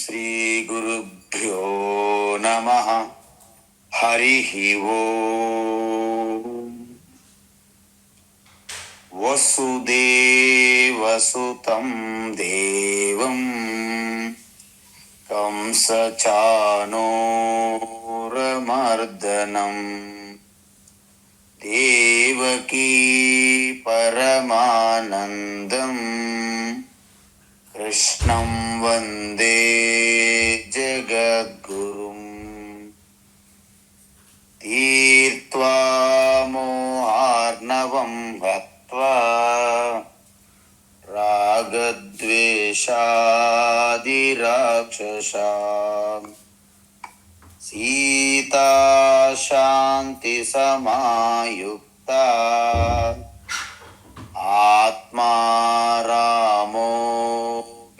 శ్రీ గురుభ్యో నమః. హరిః ఓం. వసుదేవసుతం దేవం కంసచానూరమర్దనం దేవకీ పరమానందం కృష్ణం వందే జగద్గురుం. తీర్త్వా మోహార్ణవం హత్వా రాగద్వేషాదిరాక్షసాం సీతా శాంతి సమాయుక్తా ఆత్మా రామో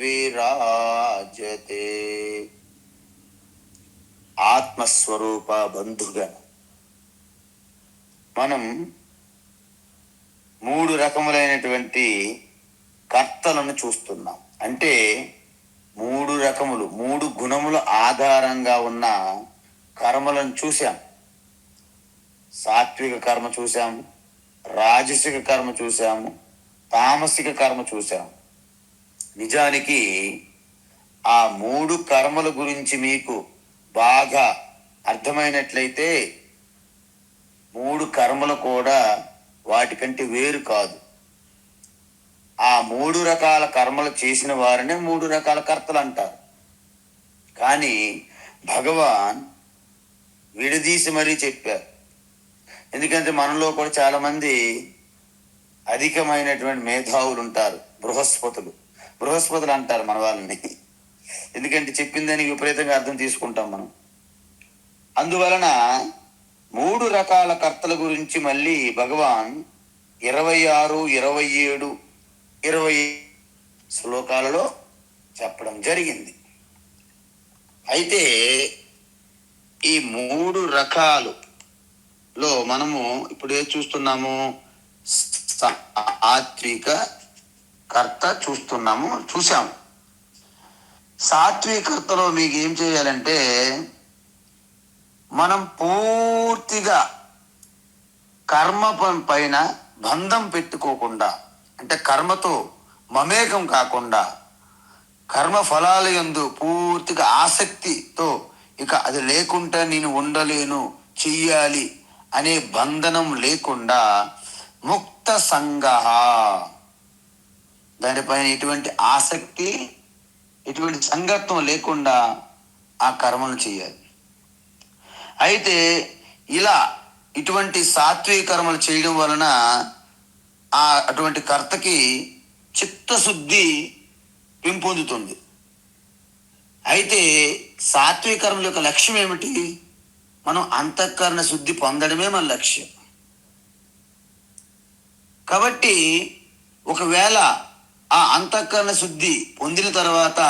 విరాజతే. ఆత్మస్వరూప బంధుగణ మనం 3 రకములైనటువంటి కర్తలను చూస్తున్నాం. అంటే 3 రకములు, 3 గుణముల ఆధారంగా ఉన్న కర్మలను చూశాం. సాత్విక కర్మ చూశాము, రాజసిక కర్మ చూశాము, తామసిక కర్మ చూశాము. నిజానికి ఆ 3 కర్మల గురించి మీకు బాగా అర్థమైనట్లయితే 3 కర్మలు కూడా వాటికంటే వేరు కాదు. ఆ 3 రకాల కర్మలు చేసిన వారినే 3 రకాల కర్తలు అంటారు. కానీ భగవాన్ విడదీసి మరీ చెప్పారు. ఎందుకంటే మనలో కూడా చాలా మంది అధికమైనటువంటి మేధావులు ఉంటారు, బృహస్పతులు అంటారు మన వాళ్ళని. ఎందుకంటే చెప్పిన దానికి విపరీతంగా అర్థం తీసుకుంటాం మనం. అందువలన 3 రకాల కర్తల గురించి మళ్ళీ భగవాన్ 26, 27, 20 శ్లోకాలలో చెప్పడం జరిగింది. అయితే ఈ 3 రకాలులో మనము ఇప్పుడు ఏం చూస్తున్నాము? సాత్విక కర్త చూసాము. సాత్వికర్తలో మీకు ఏం చేయాలంటే, మనం పూర్తిగా కర్మ పైన బంధం పెట్టుకోకుండా, అంటే కర్మతో మమేకం కాకుండా, కర్మ ఫలాల యందు పూర్తిగా ఆసక్తితో ఇక అది లేకుండా నేను ఉండలేను, చెయ్యాలి అనే బంధనం లేకుండా ముక్త సంగ, దానిపైన ఎటువంటి ఆసక్తి, ఎటువంటి సంగత్వం లేకుండా ఆ కర్మను చేయాలి. అయితే ఇటువంటి సాత్విక కర్మలు చేయడం వలన అటువంటి కర్తకి చిత్తశుద్ధి పెంపొందుతుంది. అయితే సాత్విక కర్మల యొక్క లక్ష్యం ఏమిటి? మనం అంతఃకరణ శుద్ధి పొందడమే మన లక్ష్యం. కాబట్టి ఒకవేళ ఆ అంతఃకరణ శుద్ధి పొందిన తర్వాత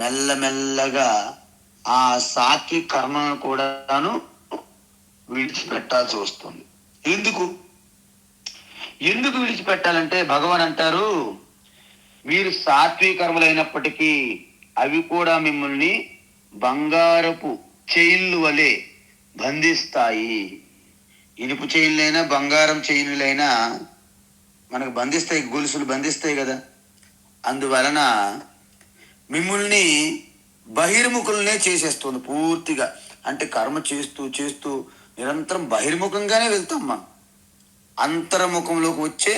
మెల్లమెల్లగా ఆ సాత్విక కర్మను కూడాను విడిచిపెట్టాల్సి వస్తుంది. ఎందుకు విడిచిపెట్టాలంటే భగవాన్ అంటారు, మీరు సాత్విక కర్మలైనప్పటికీ అవి కూడా మిమ్మల్ని బంగారపు చైన్లు వలె బంధిస్తాయి. ఇనుపు చైన్లైనా బంగారం చైన్లైనా మనకు బంధిస్తాయి, గొలుసులు బంధిస్తాయి కదా. అందువలన మిమ్మల్ని బహిర్ముఖులనే చేసేస్తుంది పూర్తిగా. అంటే కర్మ చేస్తూ చేస్తూ నిరంతరం బహిర్ముఖంగానే వెళ్తాం మనం. అంతర్ముఖంలోకి వచ్చే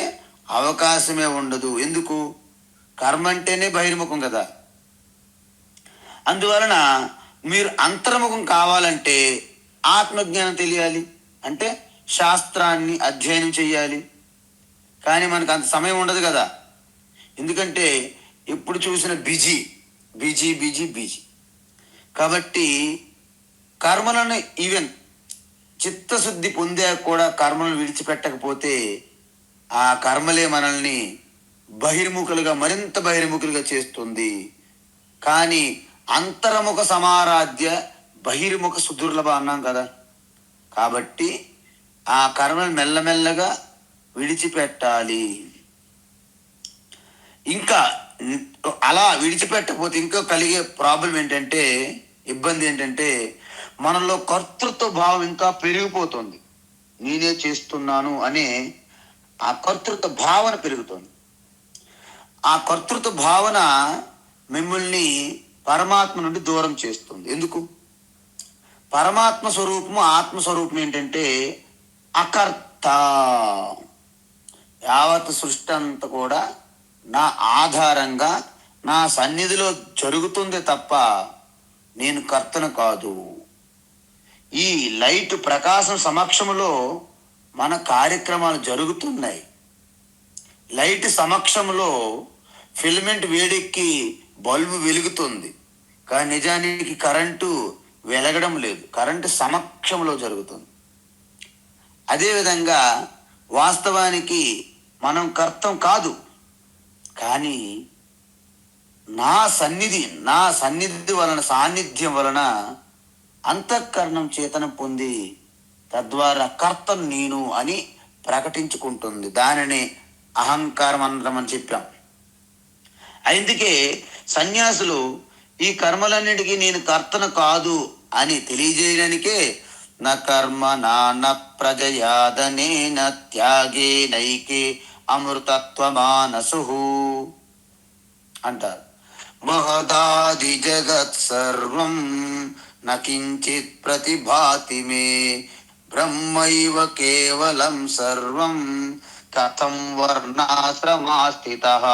అవకాశమే ఉండదు. ఎందుకు? కర్మ అంటేనే బహిర్ముఖం కదా. అందువలన మీరు అంతర్ముఖం కావాలంటే ఆత్మజ్ఞానం తెలియాలి, అంటే శాస్త్రాన్ని అధ్యయనం చేయాలి. కానీ మనకు అంత సమయం ఉండదు కదా. ఎందుకంటే ఎప్పుడు చూసిన బిజీ. కాబట్టి కర్మలను ఈవెన్ చిత్తశుద్ధి పొందాక కూడా కర్మలను విడిచిపెట్టకపోతే ఆ కర్మలే మనల్ని మరింత బహిర్ముఖులుగా చేస్తుంది. కానీ అంతర్ముఖ సమారాధ్య బహిర్ముఖ సుదుర్లభ అన్నాం కదా. కాబట్టి ఆ కర్మను మెల్లమెల్లగా విడిచిపెట్టాలి. ఇంకా అలా విడిచిపెట్టకపోతే ఇంకో కలిగే ప్రాబ్లం ఏంటంటే, ఇబ్బంది ఏంటంటే, మనలో కర్తృత్వ భావం ఇంకా పెరిగిపోతుంది. నేనే చేస్తున్నాను అనే ఆ కర్తృత్వ భావన పెరుగుతుంది. ఆ కర్తృత్వ భావన మిమ్మల్ని పరమాత్మ నుండి దూరం చేస్తుంది. ఎందుకు? పరమాత్మ స్వరూపము, ఆత్మ స్వరూపం ఏంటంటే అకర్త. యావత్ సృష్టి అంతా కూడా నా ఆధారంగా నా సన్నిధిలో జరుగుతుంది తప్ప నేను కర్తను కాదు. ఈ లైట్ ప్రకాశం సమక్షంలో మన కార్యక్రమాలు జరుగుతున్నాయి. లైట్ సమక్షంలో ఫిలమెంట్ వేడెక్కి బల్బు వెలుగుతుంది, కానీ నిజానికి కరెంటు వెలగడం లేదు. కరెంటు సమక్షంలో జరుగుతుంది. అదేవిధంగా వాస్తవానికి మనం కర్తం కాదు, కానీ నా సన్నిధి వలన, సాన్నిధ్యం వలన అంతఃకరణం చేతనం పొంది తద్వారా కర్తను నేను అని ప్రకటించుకుంటుంది. దానిని అహంకారం అనడం అని చెప్పాం. అందుకే సన్యాసులు ఈ కర్మలన్నిటికీ నేను కర్తను కాదు అని తెలియజేయడానికే నా కర్మ నాన్న ప్రజయాదనేన త్యాగే నైకే అమృతత్వమానసు అంటారు. మహదాది జగత్ సర్వం నకించిత్ ప్రతిభాతి మే బ్రహ్మైవ కేవలం సర్వం కథం వర్ణాశ్రమాస్థితః.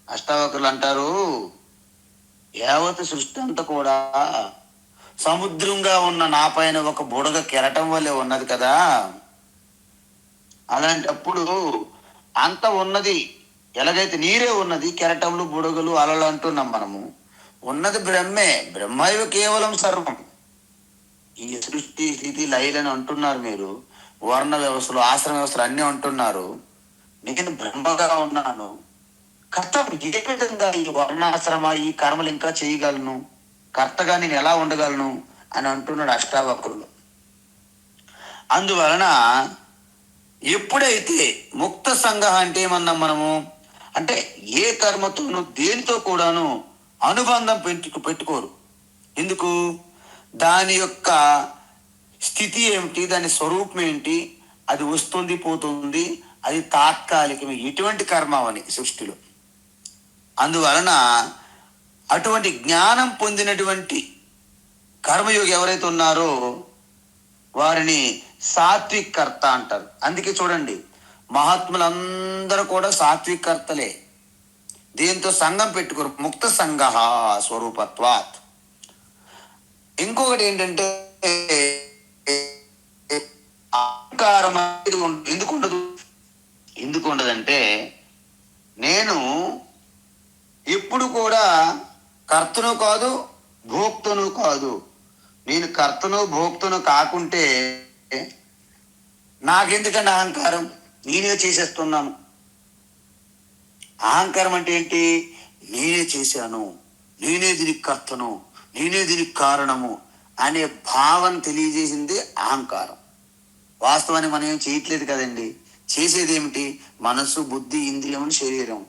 అష్టావక్రులు అంటారు, యావత్ సృష్టి అంతా కూడా సముద్రంగా ఉన్న నా పైన ఒక బుడగ కెరటం వల్లే ఉన్నది కదా. అలాంటప్పుడు అంత ఉన్నది ఎలాగైతే నీరే ఉన్నది, కెరటంలు, బుడగలు, అలలు అంటున్నాం మనము. ఉన్నది బ్రహ్మే. బ్రహ్మైవ కేవలం సర్వం. ఈ సృష్టి స్థితి లయలని అంటున్నారు మీరు, వర్ణ వ్యవస్థలు, ఆశ్రమ వ్యవస్థలు అన్నీ అంటున్నారు. నేను బ్రహ్మగా ఉన్నాను. కర్త ఏ విధంగా ఈ వర్ణాశ్రమ, ఈ కర్మలు ఇంకా చేయగలను, కర్తగా నేను ఎలా ఉండగలను అని అంటున్నాడు అష్టావక్రులు. అందువలన ఎప్పుడైతే ముక్త సంఘ అంటే ఏమన్నాం మనము, అంటే ఏ కర్మతోనూ దేనితో కూడాను అనుబంధం పెట్టుకోరు. ఎందుకు? దాని యొక్క స్థితి ఏమిటి, దాని స్వరూపం ఏంటి, అది వస్తుంది పోతుంది, అది తాత్కాలికమే. ఎటువంటి కర్మ అని సృష్టిలో. అందువలన అటువంటి జ్ఞానం పొందినటువంటి కర్మయోగి ఎవరైతే ఉన్నారో వారిని సాత్విక్ కర్త అంటారు. అందుకే చూడండి, మహాత్ములందరూ కూడా సాత్విక్ కర్తలే. దీంతో సంఘం పెట్టుకోరు. ముక్త సంఘ స్వరూపత్వాత్. ఇంకొకటి ఏంటంటే అహంకారం ఎందుకు ఉండదంటే, నేను ఎప్పుడు కూడా కర్తను కాదు, భోక్తను కాదు. నేను కర్తను భోక్తను కాకుంటే నాకెందుకంటే అహంకారం, నేనే చేసేస్తున్నాను. అహంకారం అంటే ఏంటి? నేనే చేశాను, నేనే దీనికి కర్తను, నేనే దీనికి కారణము అనే భావన తెలియజేసింది అహంకారం. వాస్తవాన్ని మనం ఏం చేయట్లేదు కదండి. చేసేది ఏమిటి? మనసు, బుద్ధి, ఇంద్రియం, శరీరం.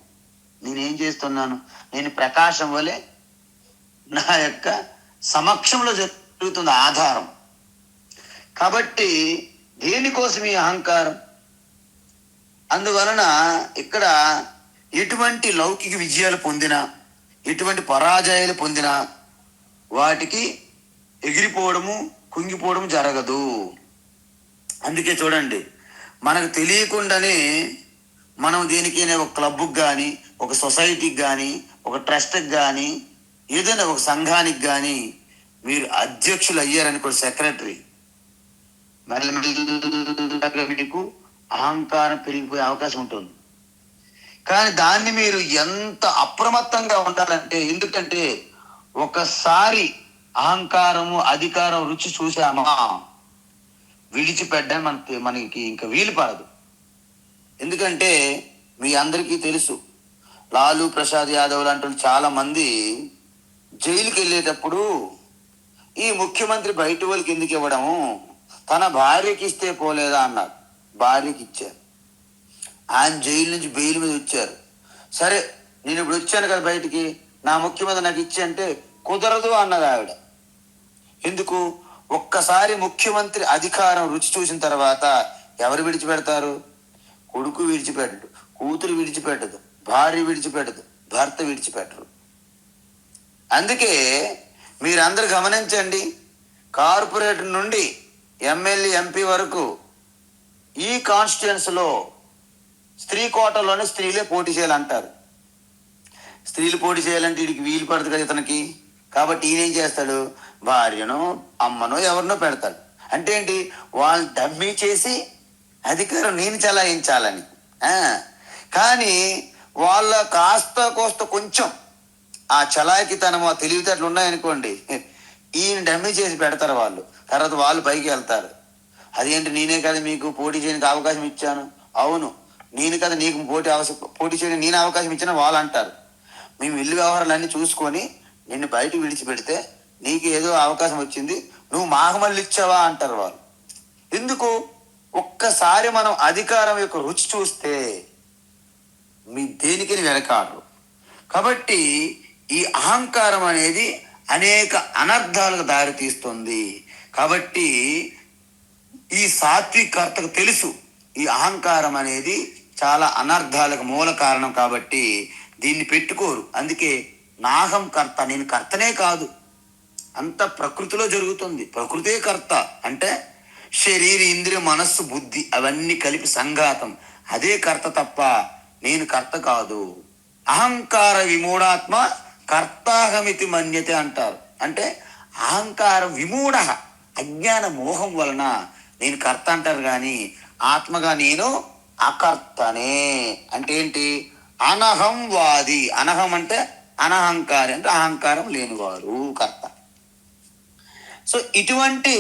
నేనేం చేస్తున్నాను? నేను ప్రకాశం వలె నా యొక్క సమక్షంలో జరుగుతుంది ఆధారం. కాబట్టి దేనికోసం ఈ అహంకారం? అందువలన ఇక్కడ ఎటువంటి లౌకిక విజయాలు పొందినా, ఎటువంటి పరాజయాలు పొందినా వాటికి ఎగిరిపోవడము, కుంగిపోవడం జరగదు. అందుకే చూడండి, మనకు తెలియకుండానే మనం దేనికైనా ఒక క్లబ్కి కానీ, ఒక సొసైటీకి కానీ, ఒక ట్రస్ట్కి కానీ, ఏదైనా ఒక సంఘానికి కానీ మీరు అధ్యక్షులు అయ్యారనుకోండి, సెక్రటరీ, మెల్లమెల్లగా మీకు అహంకారం పెరిగిపోయే అవకాశం ఉంటుంది. కానీ దాన్ని మీరు ఎంత అప్రమత్తంగా ఉండాలంటే, ఎందుకంటే ఒకసారి అహంకారము, అధికారం రుచి చూసామా విడిచిపెట్టడం మనకి ఇంకా వీలు పడదు. ఎందుకంటే మీ అందరికీ తెలుసు, లాలూ ప్రసాద్ యాదవ్ లాంటి చాలా మంది జైలుకి వెళ్ళేటప్పుడు ఈ ముఖ్యమంత్రి బయట వాళ్ళకి ఎందుకు ఇవ్వడము, తన భార్యకి ఇస్తే పోలేదా అన్నారు. భార్యకి ఇచ్చారు. ఆయన జైలు నుంచి బెయిల్ మీద వచ్చారు. సరే, నేను ఇప్పుడు వచ్చాను కదా బయటికి, నా ముఖ్యమంత్రి నాకు ఇచ్చి అంటే కుదరదు అన్నది ఆవిడ. ఎందుకు? ఒక్కసారి ముఖ్యమంత్రి అధికారం రుచి చూసిన తర్వాత ఎవరు విడిచిపెడతారు? కొడుకు విడిచిపెట్టడు, కూతురు విడిచిపెట్టదు, భార్య విడిచిపెట్టదు, భర్త విడిచిపెట్టరు. అందుకే మీరందరూ గమనించండి, కార్పొరేటర్ నుండి ఎమ్మెల్యే ఎంపీ వరకు ఈ కాన్స్టిట్యుయెన్సీలో స్త్రీ కోటలోనే స్త్రీలే పోటీ చేయాలంటారు. స్త్రీలు పోటీ చేయాలంటే వీడికి వీలు పడదు కదా ఇతనికి. కాబట్టి ఈయన ఏం చేస్తాడు? భార్యనో అమ్మనో ఎవరినో పెడతాడు. అంటే ఏంటి? వాళ్ళు డమ్మీ చేసి అధికారం నేను చలాయించాలని. కానీ వాళ్ళ కాస్త కోస్త కొంచెం ఆ చలాయికితనం, ఆ తెలివితేటలు ఉన్నాయనుకోండి, ఈయన డమ్మీ చేసి పెడతారు వాళ్ళు. తర్వాత వాళ్ళు పైకి వెళ్తారు. అదేంటి, నేనే కదా మీకు పోటీ చేయడానికి అవకాశం ఇచ్చాను. అవును, నేను కదా నీకు పోటీ చేయడానికి నేను అవకాశం ఇచ్చిన వాళ్ళు అంటారు. మేము ఇల్లు వ్యవహారాలన్నీ చూసుకొని నిన్ను బయట విడిచిపెడితే నీకు ఏదో అవకాశం వచ్చింది, నువ్వు మాకు మళ్ళీ ఇచ్చావా అంటారు వాళ్ళు. ఎందుకు? ఒక్కసారి మనం అధికారం యొక్క రుచి చూస్తే మీ దేనికి వెనకాడరు. కాబట్టి ఈ అహంకారం అనేది అనేక అనర్థాలకు దారితీస్తుంది. కాబట్టి ఈ సాత్వికర్తకు తెలుసు ఈ అహంకారం అనేది చాలా అనర్థాలకు మూల కారణం. కాబట్టి దీన్ని పెట్టుకోరు. అందుకే నాహం కర్త, నేను కర్తనే కాదు, అంత ప్రకృతిలో జరుగుతుంది, ప్రకృతే కర్త. అంటే శరీర ఇంద్రియ మనస్సు బుద్ధి అవన్నీ కలిపి సంఘాతం, అదే కర్త తప్ప నేను కర్త కాదు. అహంకార విమూఢాత్మ కర్తాహమితి మన్యతే అంటారు. అంటే అహంకారం విమూఢ, అజ్ఞాన మోహం వలన నేను కర్త అంటారు. కానీ ఆత్మగా నేను అకర్తనే. అంటే ఏంటి? అనహం వాది. అనహం అంటే అనహంకారి, అంటే అహంకారం లేనివారు కర్త. సో ఇటువంటి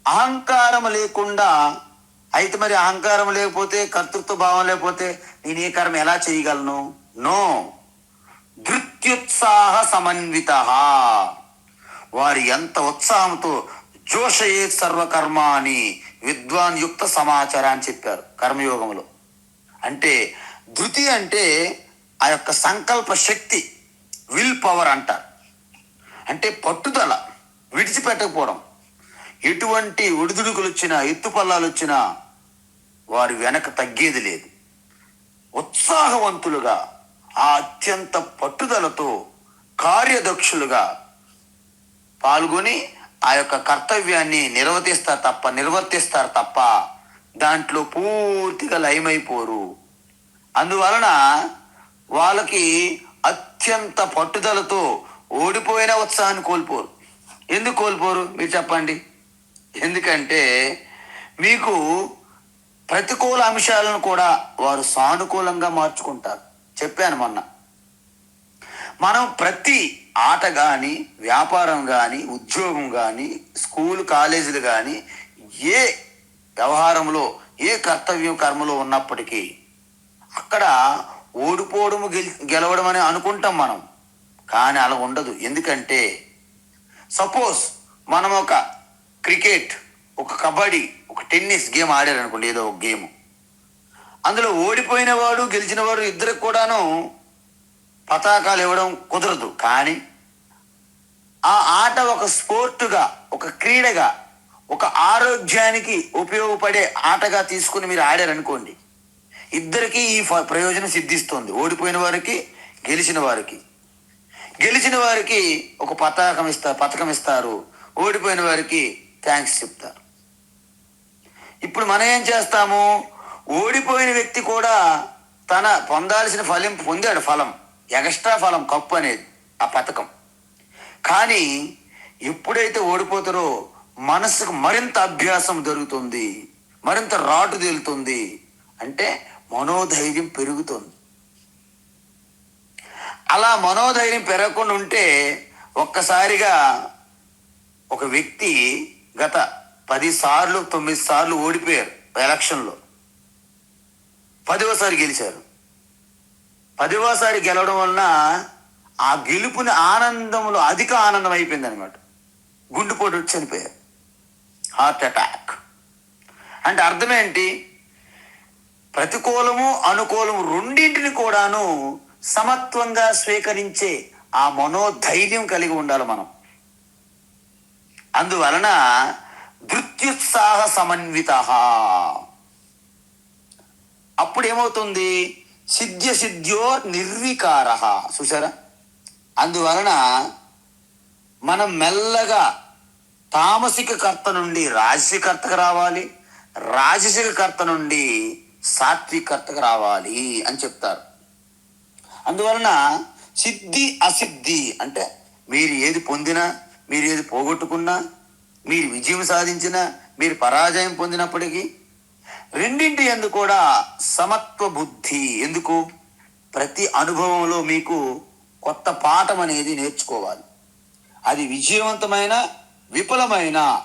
అహంకారం లేకుండా అయితే మరి అహంకారం లేకపోతే, కర్తృత్వ భావం లేకపోతే నేను ఏ కర్మ ఎలా చేయగలను? నో. ధృత్యుత్సాహ సమన్విత, వారు ఎంత ఉత్సాహంతో జోషయే సర్వకర్మాని విద్వాన్ యుక్త సమాచారం అని చెప్పారు కర్మయోగంలో. అంటే ధృతి అంటే ఆ యొక్క సంకల్ప శక్తి, విల్ పవర్ అంటారు. అంటే పట్టుదల, విడిచిపెట్టకపోవడం. ఎటువంటి ఒడిదుడుకులు వచ్చినా, ఎత్తుపల్లాలు వచ్చినా వారి వెనక తగ్గేది లేదు. ఉత్సాహవంతులుగా, ఆ అత్యంత పట్టుదలతో కార్యదక్షులుగా పాల్గొని ఆ యొక్క కర్తవ్యాన్ని నిర్వర్తిస్తారు తప్ప దాంట్లో పూర్తిగా లయమైపోరు. అందువలన వాళ్ళకి అత్యంత పట్టుదలతో ఓడిపోయిన ఉత్సాహాన్ని కోల్పోరు. ఎందుకు కోల్పోరు మీరు చెప్పండి? ఎందుకంటే మీకు ప్రతికూల అంశాలను కూడా వారు సానుకూలంగా మార్చుకుంటారు. చెప్పాను మొన్న, మనం ప్రతి ఆట కానీ, వ్యాపారం కానీ, ఉద్యోగం కానీ, స్కూల్ కాలేజీలు కానీ, ఏ వ్యవహారంలో, ఏ కర్తవ్యం కర్మలో ఉన్నప్పటికీ అక్కడ ఓడిపోవడము గెలవడం అని అనుకుంటాం మనం. కానీ అలా ఉండదు. ఎందుకంటే సపోజ్ మనం ఒక క్రికెట్, ఒక కబడ్డీ, ఒక టెన్నిస్ గేమ్ ఆడారనుకోండి, ఏదో ఒక గేమ్, అందులో ఓడిపోయిన వాడు గెలిచిన వాడు ఇద్దరికి కూడాను పతాకాలు ఇవ్వడం కుదరదు. కానీ ఆ ఆట ఒక స్పోర్టుగా, ఒక క్రీడగా, ఒక ఆరోగ్యానికి ఉపయోగపడే ఆటగా తీసుకుని మీరు ఆడారనుకోండి, ఇద్దరికి ఈ ప్రయోజనం సిద్ధిస్తుంది. ఓడిపోయిన వారికి, గెలిచిన వారికి. గెలిచిన వారికి ఒక పథకం ఇస్తారు, ఓడిపోయిన వారికి థ్యాంక్స్ చెప్తారు. ఇప్పుడు మనం ఏం చేస్తాము? ఓడిపోయిన వ్యక్తి కూడా తన పొందాల్సిన ఫలం పొందాడు, ఎక్స్ట్రా ఫలం, కప్పు అనేది ఆ పథకం. కానీ ఎప్పుడైతే ఓడిపోతారో మనసుకు మరింత అభ్యాసం జరుగుతుంది, మరింత రాటు తేలుతుంది. అంటే మనోధైర్యం పెరుగుతుంది. అలా మనోధైర్యం పెరగకుండా ఉంటే ఒక్కసారిగా ఒక వ్యక్తి గత 10 సార్లు 9 సార్లు ఓడిపోయారు ఎలక్షన్లో, 10వసారి గెలిచారు. 10వసారి గెలవడం వలన ఆ గెలుపుని ఆనందంలో అధిక ఆనందం అయిపోయింది అనమాట. గుండెపోటు వచ్చి చనిపోయారు, హార్ట్ అటాక్. అంటే అర్థమేంటి? ప్రతికూలము అనుకూలము రెండింటిని కూడాను సమత్వంగా స్వీకరించే ఆ మనోధైర్యం కలిగి ఉండాలి మనం. అందువలన ధృత్యుత్సాహ సమన్విత. అప్పుడు ఏమవుతుంది? సిద్ధ్య సిద్ధ్యో నిర్వికార. చూసారా? అందువలన మనం మెల్లగా తామసిక కర్త నుండి రాజసిక కర్తకు రావాలి, రాజసిక కర్త నుండి సాత్విక కర్తకు రావాలి అని చెప్తారు. అందువలన సిద్ధి అసిద్ధి అంటే మీరు ఏది పొందినా, మీరు ఏది పోగొట్టుకున్నా, మీరు విజయం సాధించినా, మీరు పరాజయం పొందినప్పటికీ రెండింటి యందు కూడా సమత్వ బుద్ధి. ఎందుకు? ప్రతి అనుభవంలో మీకు కొత్త పాఠం అనేది నేర్చుకోవాలి. అది విజయవంతమైన విఫలమైన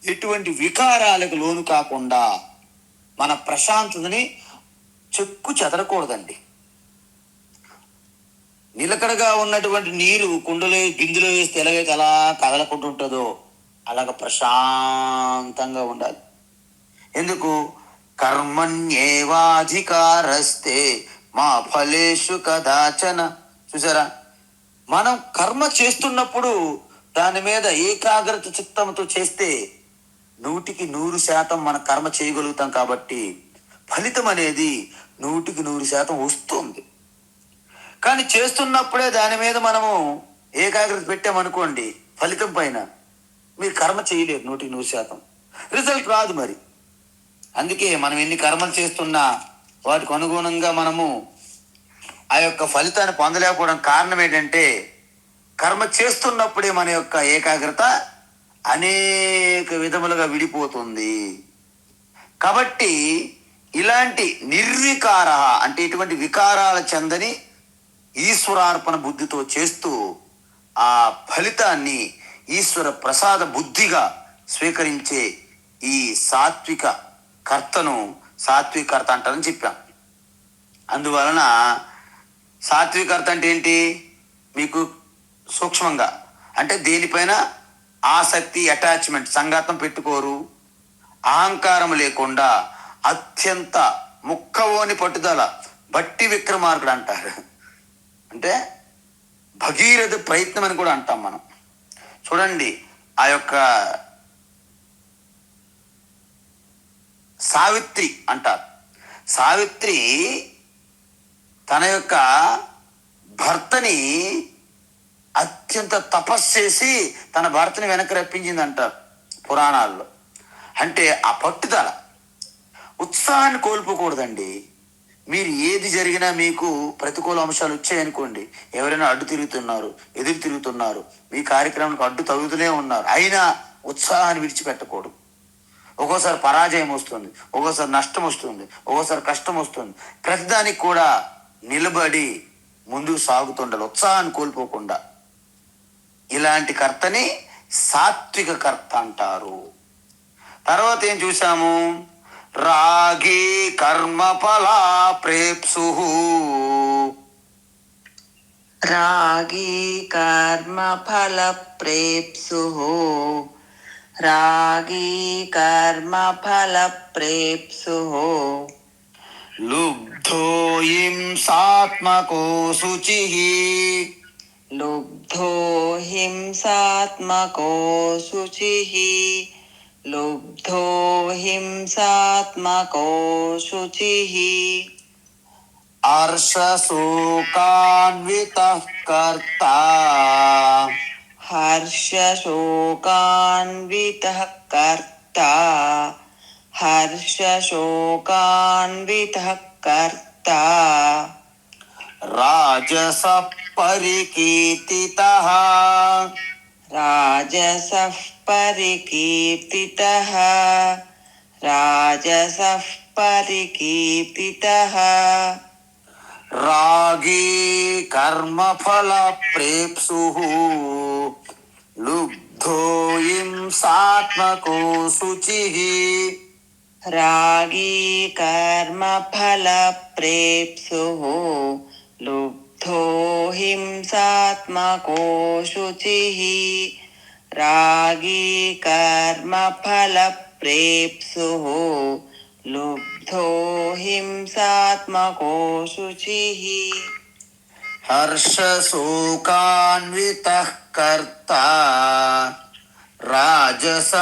ఎటువంటి వికారాలకు లోను కాకుండా మన ప్రశాంతతని చెక్కు చెదరకూడదండి. నిలకడగా ఉన్నటువంటి నీరు కుండలో బిందులో వేస్తే ఎలాగైతే అలా కదలకుంటూ ఉంటుందో అలాగ ప్రశాంతంగా ఉండాలి. ఎందుకు? కర్మణ్యేవాధికారస్తే మా ఫలేషు కదాచన. చూసారా? మనం కర్మ చేస్తున్నప్పుడు దాని మీద ఏకాగ్రత చిత్తంతో చేస్తే 100% మన కర్మ చేయగలుగుతాం. కాబట్టి ఫలితం అనేది 100% వస్తుంది. కానీ చేస్తున్నప్పుడే దాని మీద మనము ఏకాగ్రత పెట్టామనుకోండి, ఫలితం పైన మీరు కర్మ చేయలేరు. 100% రిజల్ట్ రాదు. మరి అందుకే మనం ఎన్ని కర్మలు చేస్తున్నా వాటికి అనుగుణంగా మనము ఆ యొక్క ఫలితాన్ని పొందలేకపోవడం కారణం ఏంటంటే కర్మ చేస్తున్నప్పుడే మన యొక్క ఏకాగ్రత అనేక విధములుగా విడిపోతుంది. కాబట్టి ఇలాంటి నిర్వికార అంటే ఇటువంటి వికారాల చెందని ఈశ్వరార్పణ బుద్ధితో చేస్తూ ఆ ఫలితాన్ని ఈశ్వర ప్రసాద బుద్ధిగా స్వీకరించే ఈ సాత్విక కర్తను సాత్విక కర్త అంటారని చెప్పాం. అందువలన సాత్విక కర్త అంటే ఏంటి? మీకు సూక్ష్మంగా అంటే దేనిపైన ఆసక్తి, అటాచ్మెంట్, సంఘాతం పెట్టుకోరు, అహంకారం లేకుండా అత్యంత ముక్కవోని పట్టుదల, బట్టి విక్రమార్కుడు అంటారు. అంటే భగీరథ ప్రయత్నం అని కూడా అంటాం మనం. చూడండి, ఆ యొక్క సావిత్రి అంటారు. సావిత్రి తన యొక్క భర్తని అత్యంత తపస్సు చేసి తన భర్తని వెనక్కి రప్పించింది అంటారు పురాణాల్లో. అంటే ఆ పట్టుదల, ఉత్సాహాన్ని కోల్పోకూడదండి. మీరు ఏది జరిగినా మీకు ప్రతికూల అంశాలు వచ్చాయనుకోండి, ఎవరైనా అడ్డు తిరుగుతున్నారు, ఎదురు తిరుగుతున్నారు, మీ కార్యక్రమానికి అడ్డు తగులుతూనే ఉన్నారు, అయినా ఉత్సాహాన్ని విడిచిపెట్టకూడదు. ఒక్కోసారి పరాజయం వస్తుంది, ఒక్కోసారి నష్టం వస్తుంది, ఒక్కోసారి కష్టం వస్తుంది. ప్రతిదానికి కూడా నిలబడి ముందుకు సాగుతుండాలి, ఉత్సాహాన్ని కోల్పోకుండా. ఇలాంటి కర్తని సాత్విక కర్త అంటారు. తర్వాత ఏం చూసాము? రాగి కర్మఫలా ప్రేప్సు. రాగి కర్మఫల ప్రేప్సు. రాగి కర్మఫల ప్రేప్సు. లుబ్ధో హింసాత్మకో శుచి. లుబ్ధో హింసాత్మకో శుచి. లుబ్ధో హింసాత్మకో శుచి. హర్షశోకాన్వితః కర్త. హర్షశోకాన్వితః కర్త. హర్షశోకాన్వితః కర్త. రాజసః పరికీర్తితః. రాజసః పరికీర్తితః. రాజసః పరికీర్తితః. రాగీ కర్మఫల ప్రేప్సు. లుబ్ధో హింసాత్మకో శుచి. రాగీ కర్మఫల ప్రేప్సు. లుబ్ధో హింసాత్మకో శుచి. రాగీ కర్మఫల ప్రేప్సు. లుబ్ధో హింసాత్మకో శుచి. హర్షశోకాన్వితః కర్త రాజస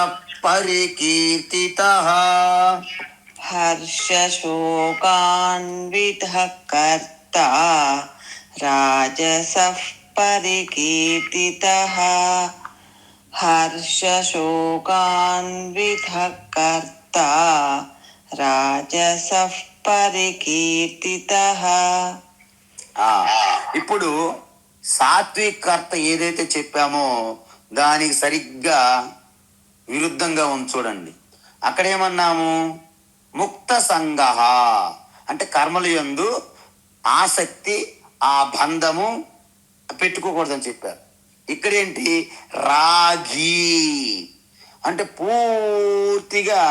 పరికీర్తితః. हर्षशोकान्वितः कर्ता राजसः परिकीर्तितः हर्षशोकान्वितः कर्ता राजसः परिकीर्तितः. ఆ, ఇప్పుడు సాత్వికర్త ఏదైతే చెప్పామో దానికి సరిగ్గా విరుద్ధంగా ఉంది చూడండి. అక్కడేమన్నాము? ముక్త సంగ అంటే కర్మల యందు ఆసక్తి, ఆ బంధము పెట్టుకోకూడదని చెప్పారు. ఇక్కడేంటి? రాగి అంటే పూర్తిగా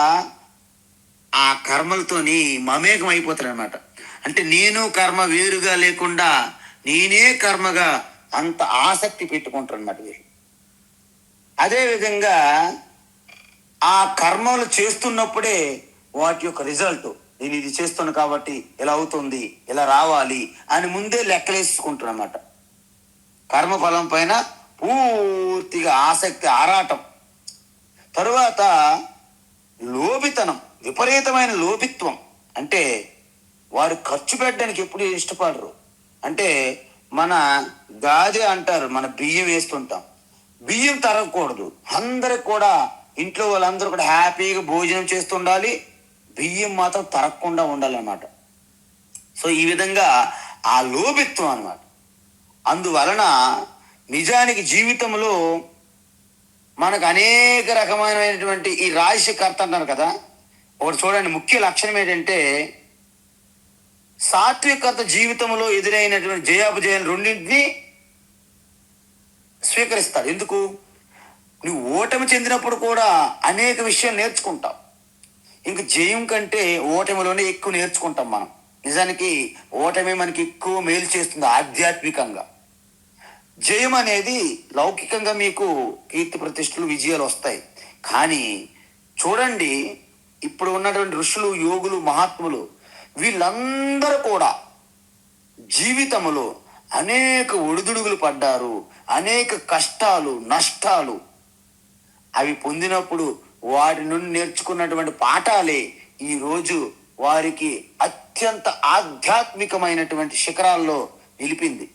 ఆ కర్మలతోని మమేకం అయిపోతారు అనమాట. అంటే నేను కర్మ వేరుగా లేకుండా నేనే కర్మగా అంత ఆసక్తి పెట్టుకుంటారు అనమాట వీరు. అదేవిధంగా ఆ కర్మలు చేస్తున్నప్పుడే వాటి యొక్క రిజల్ట్, నేను ఇది చేస్తున్నా కాబట్టి ఇలా అవుతుంది, ఇలా రావాలి అని ముందే లెక్కలేసుకుంటారు అన్నమాట. కర్మఫలం పైన పూర్తిగా ఆసక్తి, ఆరాటం. తరువాత లోభితనం, విపరీతమైన లోభిత్వం. అంటే వారు ఖర్చు పెట్టడానికి ఎప్పుడు ఇష్టపడరు. అంటే మన గాదె అంటారు, మన బియ్యం వేస్తుంటాం, బియ్యం తరగకూడదు. అందరికి కూడా ఇంట్లో వాళ్ళందరూ కూడా హ్యాపీగా భోజనం చేస్తుండాలి, బియ్యం మాత్రం తరగకుండా ఉండాలన్నమాట. సో ఈ విధంగా ఆ లోభిత్వం అన్నమాట. అందువలన నిజానికి జీవితంలో మనకు అనేక రకమైనటువంటి ఈ రాజసికర్త అంటారు కదా, ఒకటి చూడండి, ముఖ్య లక్షణం ఏంటంటే సాత్వికత జీవితంలో ఎదురైనటువంటి జయాపజయాలు రెండింటినీ స్వీకరిస్తాడు. ఎందుకు? నువ్వు ఓటమి చెందినప్పుడు కూడా అనేక విషయాలు నేర్చుకుంటావు. ఇంక జయం కంటే ఓటమిలోనే ఎక్కువ నేర్చుకుంటాం మనం. నిజానికి ఓటమి మనకి ఎక్కువ మేలు చేస్తుంది ఆధ్యాత్మికంగా. జయం అనేది లౌకికంగా మీకు కీర్తి ప్రతిష్టలు, విజయాలు వస్తాయి. కానీ చూడండి, ఇప్పుడు ఉన్నటువంటి ఋషులు, యోగులు, మహాత్ములు వీళ్ళందరూ కూడా జీవితంలో అనేక ఒడిదుడుగులు పడ్డారు, అనేక కష్టాలు, నష్టాలు. అవి పొందినప్పుడు వారి నుండి నేర్చుకున్నటువంటి పాఠాలే ఈరోజు వారికి అత్యంత ఆధ్యాత్మికమైనటువంటి శిఖరాల్లో నిలిపింది.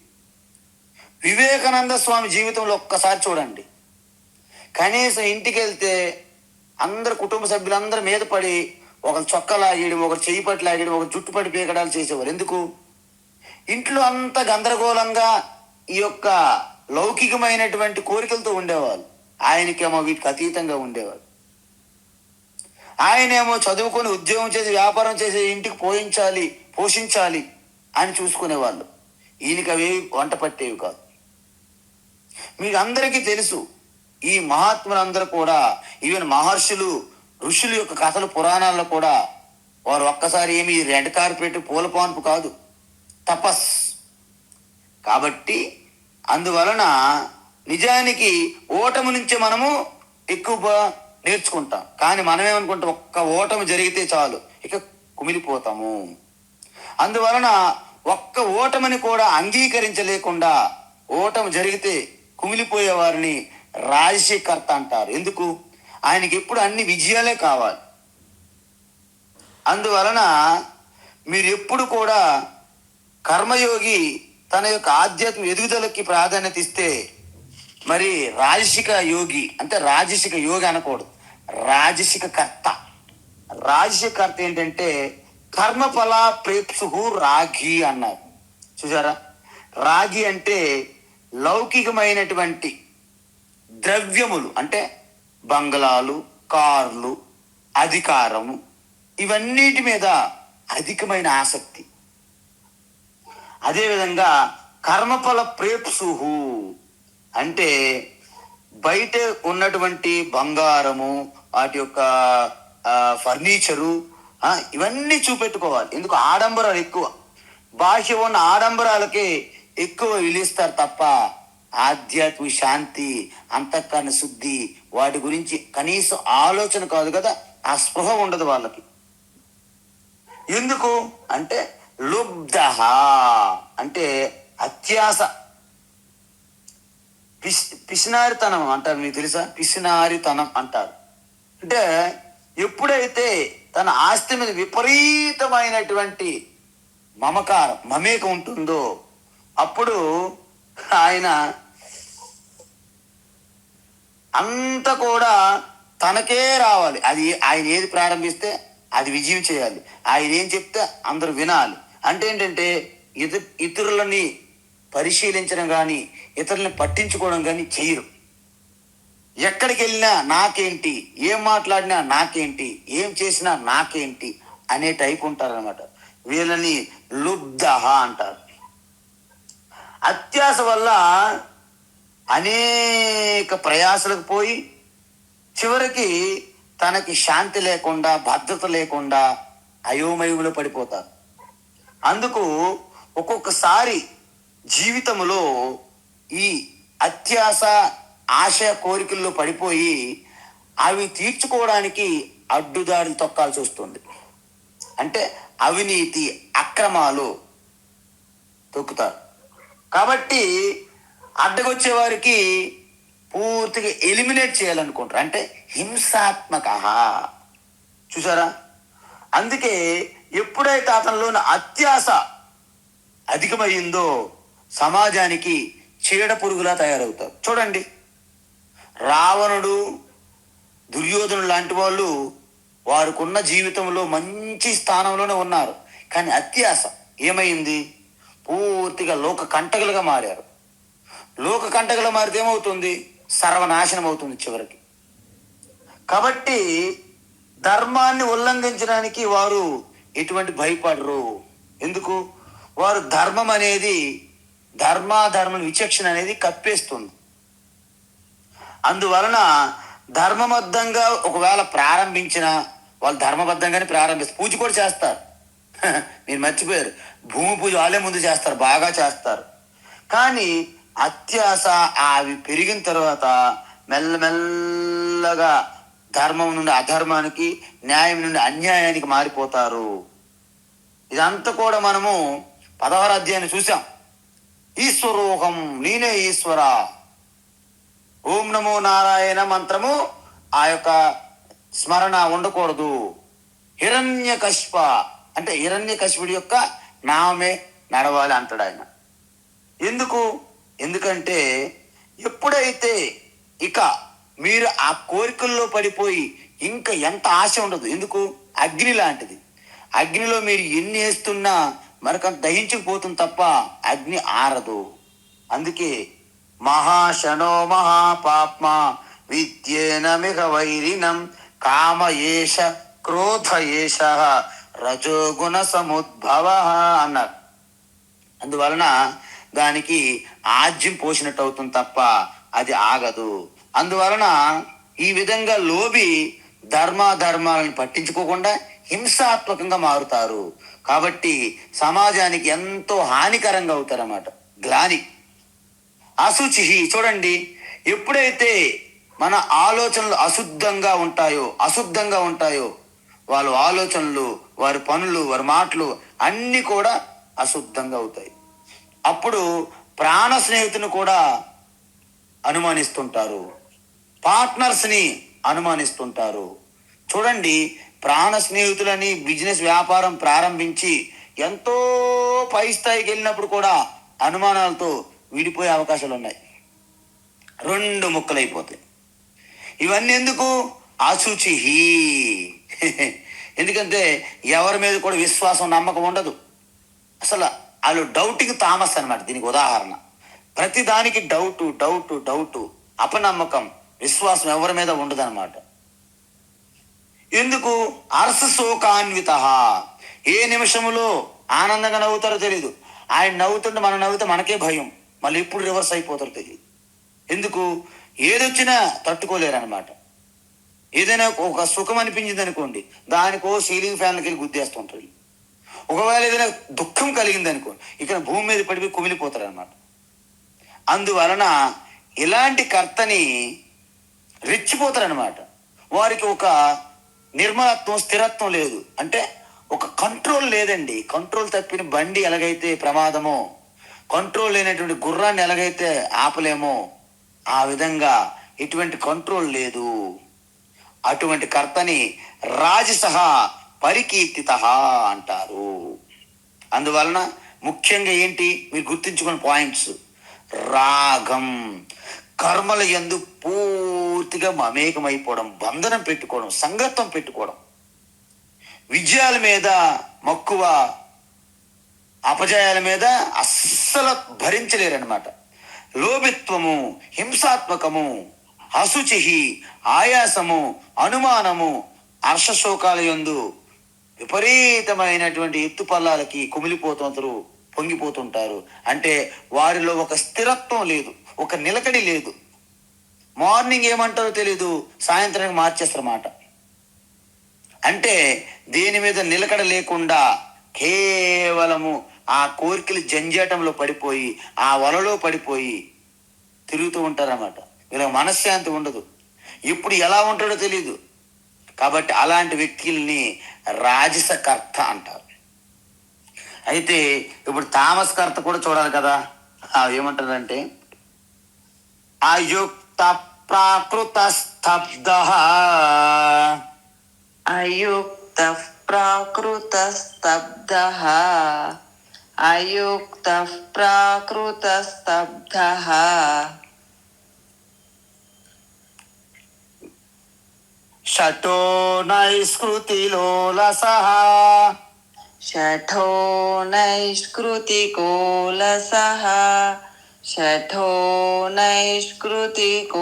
వివేకానంద స్వామి జీవితంలో ఒక్కసారి చూడండి. కనీసం ఇంటికి వెళ్తే అందరు కుటుంబ సభ్యులందరూ మీద పడి ఒకరు చొక్కా లాగేయడం, ఒకరు చెయ్యి పట్టి లాగేయడం, ఒకరు జుట్టు పట్టి పీకడాలు చేసేవారు. ఎందుకు? ఇంట్లో అంత గందరగోళంగా ఈ యొక్క లౌకికమైనటువంటి కోరికలతో ఉండేవాళ్ళు. ఆయనకేమో వీటికి అతీతంగా ఉండేవాడు. ఆయనేమో చదువుకొని ఉద్యోగం చేసి వ్యాపారం చేసి ఇంటికి పోషించాలి అని చూసుకునేవాళ్ళు. ఈయనకి అవి వంట పట్టేవి కాదు. మీకు అందరికీ తెలుసు, ఈ మహాత్ములందరూ కూడా, ఈవెన్ మహర్షులు, ఋషుల యొక్క కథలు పురాణాల్లో కూడా వారు ఒక్కసారి ఏమి రెడ్ కార్పెట్, పూల పాన్పు కాదు, తపస్. కాబట్టి అందువలన నిజానికి ఓటమి నుంచి మనము ఎక్కువ నేర్చుకుంటాం. కానీ మనమేమనుకుంటాం, ఒక్క ఓటమి జరిగితే చాలు ఇక కుమిలిపోతాము. అందువలన ఒక్క ఓటమిని కూడా అంగీకరించలేకుండా ఓటమి జరిగితే కుమిలిపోయే వారిని రాజశేఖర్త అంటారు. ఎందుకు? ఆయనకి ఎప్పుడు అన్ని విజయాలే కావాలి. అందువలన మీరు ఎప్పుడు కూడా కర్మయోగి తన యొక్క ఆధ్యాత్మిక ఎదుగుదలకి ప్రాధాన్యత ఇస్తే, మరి రాజసిక యోగి అంటే రాజసిక యోగి అనకూడదు, రాజసిక కర్త. రాజసిక కర్త ఏంటంటే కర్మఫల ప్రేప్సు రాగి అన్నారు. చూసారా? రాగి అంటే లౌకికమైనటువంటి ద్రవ్యములు, అంటే బంగ్లాలు, కార్లు, అధికారము, ఇవన్నిటి మీద అధికమైన ఆసక్తి. అదేవిధంగా కర్మఫల ప్రేప్సుహు అంటే బయట ఉన్నటువంటి బంగారము, వాటి యొక్క ఫర్నిచరు, ఇవన్నీ చూపెట్టుకోవాలి. ఎందుకు? ఆడంబరాలు ఎక్కువ, బాహ్య ఉన్న ఆడంబరాలకే ఎక్కువ విలుస్తారు తప్ప ఆధ్యాత్మిక శాంతి, అంతఃకరణ శుద్ధి, వాటి గురించి కనీసం ఆలోచన కాదు కదా, ఆ స్పృహ ఉండదు వాళ్ళకి. ఎందుకు అంటే లుబ్ధ అంటే అత్యాస, పిసినారితనం అంటారు. మీకు తెలుసా? పిసినారితనం అంటారు. అంటే ఎప్పుడైతే తన ఆస్తి మీద విపరీతమైనటువంటి మమేకం ఉంటుందో అప్పుడు ఆయన అంత కూడా తనకే రావాలి. అది ఆయన ఏది ప్రారంభిస్తే అది విజయం చేయాలి. ఆయన ఏం చెప్తే అందరూ వినాలి. అంటే ఏంటంటే ఇతరులని పరిశీలించడం కానీ ఇతరులని పట్టించుకోవడం కానీ చేయరు. ఎక్కడికి వెళ్ళినా నాకేంటి, ఏం మాట్లాడినా నాకేంటి, ఏం చేసినా నాకేంటి అనే టైప్ ఉంటారనమాట. వీళ్ళని లుబ్ధహ అంటారు. అత్యాస వల్ల అనేక ప్రయాసలకు పోయి చివరికి తనకి శాంతి లేకుండా భద్రత లేకుండా అయోమయంలో పడిపోతారు. అందుకు ఒక్కొక్కసారి జీవితంలో ఈ అత్యాస ఆశ కోరికల్లో పడిపోయి అవి తీర్చుకోవడానికి అడ్డుదారులు తొక్కాల్సి వస్తుంది. అంటే అవినీతి అక్రమాలు తొక్కుతారు. కాబట్టి అడ్డగొచ్చే వారికి పూర్తిగా ఎలిమినేట్ చేయాలనుకుంటారు. అంటే హింసాత్మక, చూసారా? అందుకే ఎప్పుడైతే అతనిలోని అత్యాస అధికమైందో సమాజానికి చీడ పురుగులా తయారవుతారు. చూడండి, రావణుడు, దుర్యోధనుడు లాంటి వాళ్ళు వారికున్న జీవితంలో మంచి స్థానంలోనే ఉన్నారు. కానీ అత్యాస ఏమైంది? పూర్తిగా లోక కంటకులుగా మారారు. లోక కంటకులు మారితే ఏమవుతుంది? సర్వనాశనం అవుతుంది చివరికి. కాబట్టి ధర్మాన్ని ఉల్లంఘించడానికి వారు ఎటువంటి భయపడరు. ఎందుకు? వారు ధర్మం అనేది, ధర్మాధర్మ విచక్షణ అనేది కప్పేస్తుంది. అందువలన ధర్మబద్ధంగా ఒకవేళ ప్రారంభించినా వాళ్ళు ధర్మబద్ధంగానే ప్రారంభిస్తారు. పూజ కూడా చేస్తారు. మీరు మర్చిపోయారు, భూమి పూజ వాళ్ళే ముందు చేస్తారు, బాగా చేస్తారు. కానీ అత్యాస అవి పెరిగిన తర్వాత మెల్లమెల్లగా ధర్మం నుండి అధర్మానికి, న్యాయం నుండి అన్యాయానికి మారిపోతారు. ఇదంతా కూడా మనము 16వ అధ్యాయాన్ని చూసాం. ఈశ్వరోహం, నేనే ఈశ్వర, ఓం నమో నారాయణ మంత్రము ఆ యొక్క స్మరణ ఉండకూడదు. హిరణ్యకశిప అంటే హిరణ్యకశిపుడి యొక్క నామే నడవాలి అంటాడు ఆయన. ఎందుకంటే ఎప్పుడైతే ఇక మీరు ఆ కోరికల్లో పడిపోయి ఇంకా ఎంత ఆశ ఉండదు. ఎందుకు? అగ్ని లాంటిది. అగ్నిలో మీరు ఎన్ని వేస్తున్నా మరికంత దహించుకుపోతుంది తప్ప అగ్ని ఆరదు. అందుకే మహాశనో మహాపాప్మ విద్యేన మిగ వైరినం కామ ఏష క్రోధ ఏష రజోగుణ సముద్భవ అన్నారు. అందువలన దానికి ఆజ్యం పోసినట్టు అవుతుంది తప్ప అది ఆగదు. అందువలన ఈ విధంగా లోబి ధర్మాలను పట్టించుకోకుండా హింసాత్మకంగా మారుతారు. కాబట్టి సమాజానికి ఎంతో హానికరంగా అవుతారన్నమాట. గ్లాని, అశుచి. చూడండి, ఎప్పుడైతే మన ఆలోచనలు అశుద్ధంగా ఉంటాయో వాళ్ళ ఆలోచనలు, వారి పనులు, వారి మాటలు అన్నీ కూడా అశుద్ధంగా అవుతాయి. అప్పుడు ప్రాణ స్నేహితుని కూడా అనుమానిస్తుంటారు, పార్ట్నర్స్ని అనుమానిస్తుంటారు. చూడండి, ప్రాణ స్నేహితులని బిజినెస్ వ్యాపారం ప్రారంభించి ఎంతో పై స్థాయికి వెళ్ళినప్పుడు కూడా అనుమానాలతో విడిపోయే అవకాశాలు ఉన్నాయి. 2 ముక్కలైపోతాయి. ఇవన్నీ ఎందుకు? అశుచి. ఎందుకంటే ఎవరి మీద కూడా విశ్వాసం, నమ్మకం ఉండదు. అసలు వాళ్ళు డౌటింగ్ థామస్ అనమాట దీనికి ఉదాహరణ. ప్రతి దానికి డౌటు, అపనమ్మకం, విశ్వాసం ఎవరి మీద ఉండదు అనమాట. ఎందుకు? అర్శశోకాన్విత. ఏ నిమిషంలో ఆనందంగా నవ్వుతారో తెలియదు. ఆయన నవ్వుతుంటే మనం నవ్వుతే మనకే భయం, మళ్ళీ ఎప్పుడు రివర్స్ అయిపోతారో తెలియదు. ఎందుకు? ఏదొచ్చినా తట్టుకోలేరనమాట. ఏదైనా ఒక సుఖం అనిపించింది అనుకోండి, దానికో సీలింగ్ ఫ్యాన్లకి వెళ్ళి గుద్దేస్తుంటారు. ఒకవేళ ఏదైనా దుఃఖం కలిగింది అనుకోండి, ఇక్కడ భూమి మీద పడిపోయి కుమిలిపోతారు అనమాట. అందువలన ఇలాంటి కర్తని రెచ్చిపోతారనమాట. వారికి ఒక నిర్మలత్వం, స్థిరత్వం లేదు. అంటే ఒక కంట్రోల్ లేదండి. కంట్రోల్ తప్పిన బండి ఎలాగైతే ప్రమాదమో, కంట్రోల్ లేనటువంటి గుర్రాన్ని ఎలాగైతే ఆపలేమో ఆ విధంగా ఎటువంటి కంట్రోల్ లేదు. అటువంటి కర్తని రాజసహ పరికీర్తిత అంటారు. అందువలన ముఖ్యంగా ఏంటి మీరు గుర్తుంచుకున్న పాయింట్స్? రాగం, కర్మల యందు పూర్తిగా మమేకమైపోవడం, బంధనం పెట్టుకోవడం, సంగత్వం పెట్టుకోవడం, విజయాల మీద మక్కువ, అపజయాల మీద అస్సలు భరించలేరనమాట. లోభిత్వము, హింసాత్మకము, అశుచి, ఆయాసము, అనుమానము, హర్షశోకాల యందు విపరీతమైనటువంటి ఎత్తుపల్లాలకి కుమిలిపోతుంటారు, పొంగిపోతుంటారు. అంటే వారిలో ఒక స్థిరత్వం లేదు, ఒక నిలకడి లేదు. మార్నింగ్ ఏమంటారో తెలీదు, సాయంత్రానికి మార్చేస్తారన్నమాట. అంటే దేని మీద నిలకడ లేకుండా కేవలము ఆ కోరికల జంజాటంలో పడిపోయి, ఆ వలలో పడిపోయి తిరుగుతూ ఉంటారన్నమాట. వీళ్ళకి మనశ్శాంతి ఉండదు, ఎప్పుడు ఎలా ఉంటాడో తెలీదు. కాబట్టి అలాంటి వ్యక్తుల్ని రాజసకర్త అంటారు. అయితే ఇప్పుడు తామసకర్త కూడా చూడాలి కదా. ఏమంటారంటే అయుక్త ప్రాకృత స్తబ్ద, అయుక్త ప్రాకృత స్తబ్ద, అయుక్త ప్రాకృత స్తబ్ద, షటో నైష్కృతిలోలసః, షఠో నైష్కృతికోలసః, షఠో నైష్కృతికోలసః,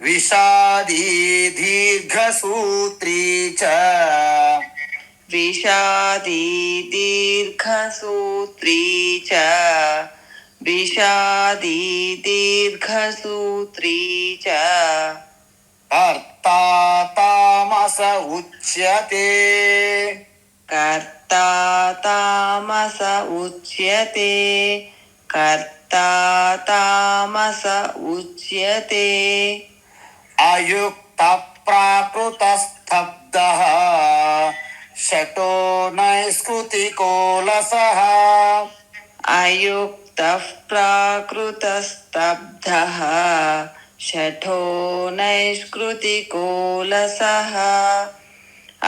విషాదీ దీర్ఘసూత్రీ చ, విషాదీ దీర్ఘసూత్రీ చ, విషాదీ దీర్ఘసూత్రీ చ, కర్తా తామస ఉచ్యతే, కర్తా తామస ఉచ్యతే, కర్తా తామస ఉచ్యతే, అయుక్త ప్రాకృత స్తబ్ద, షటో నైష్కృతికోలసః, అయుక్త ప్రాకృత స్తబ్ద, షఠో నైష్కృతికోలసః,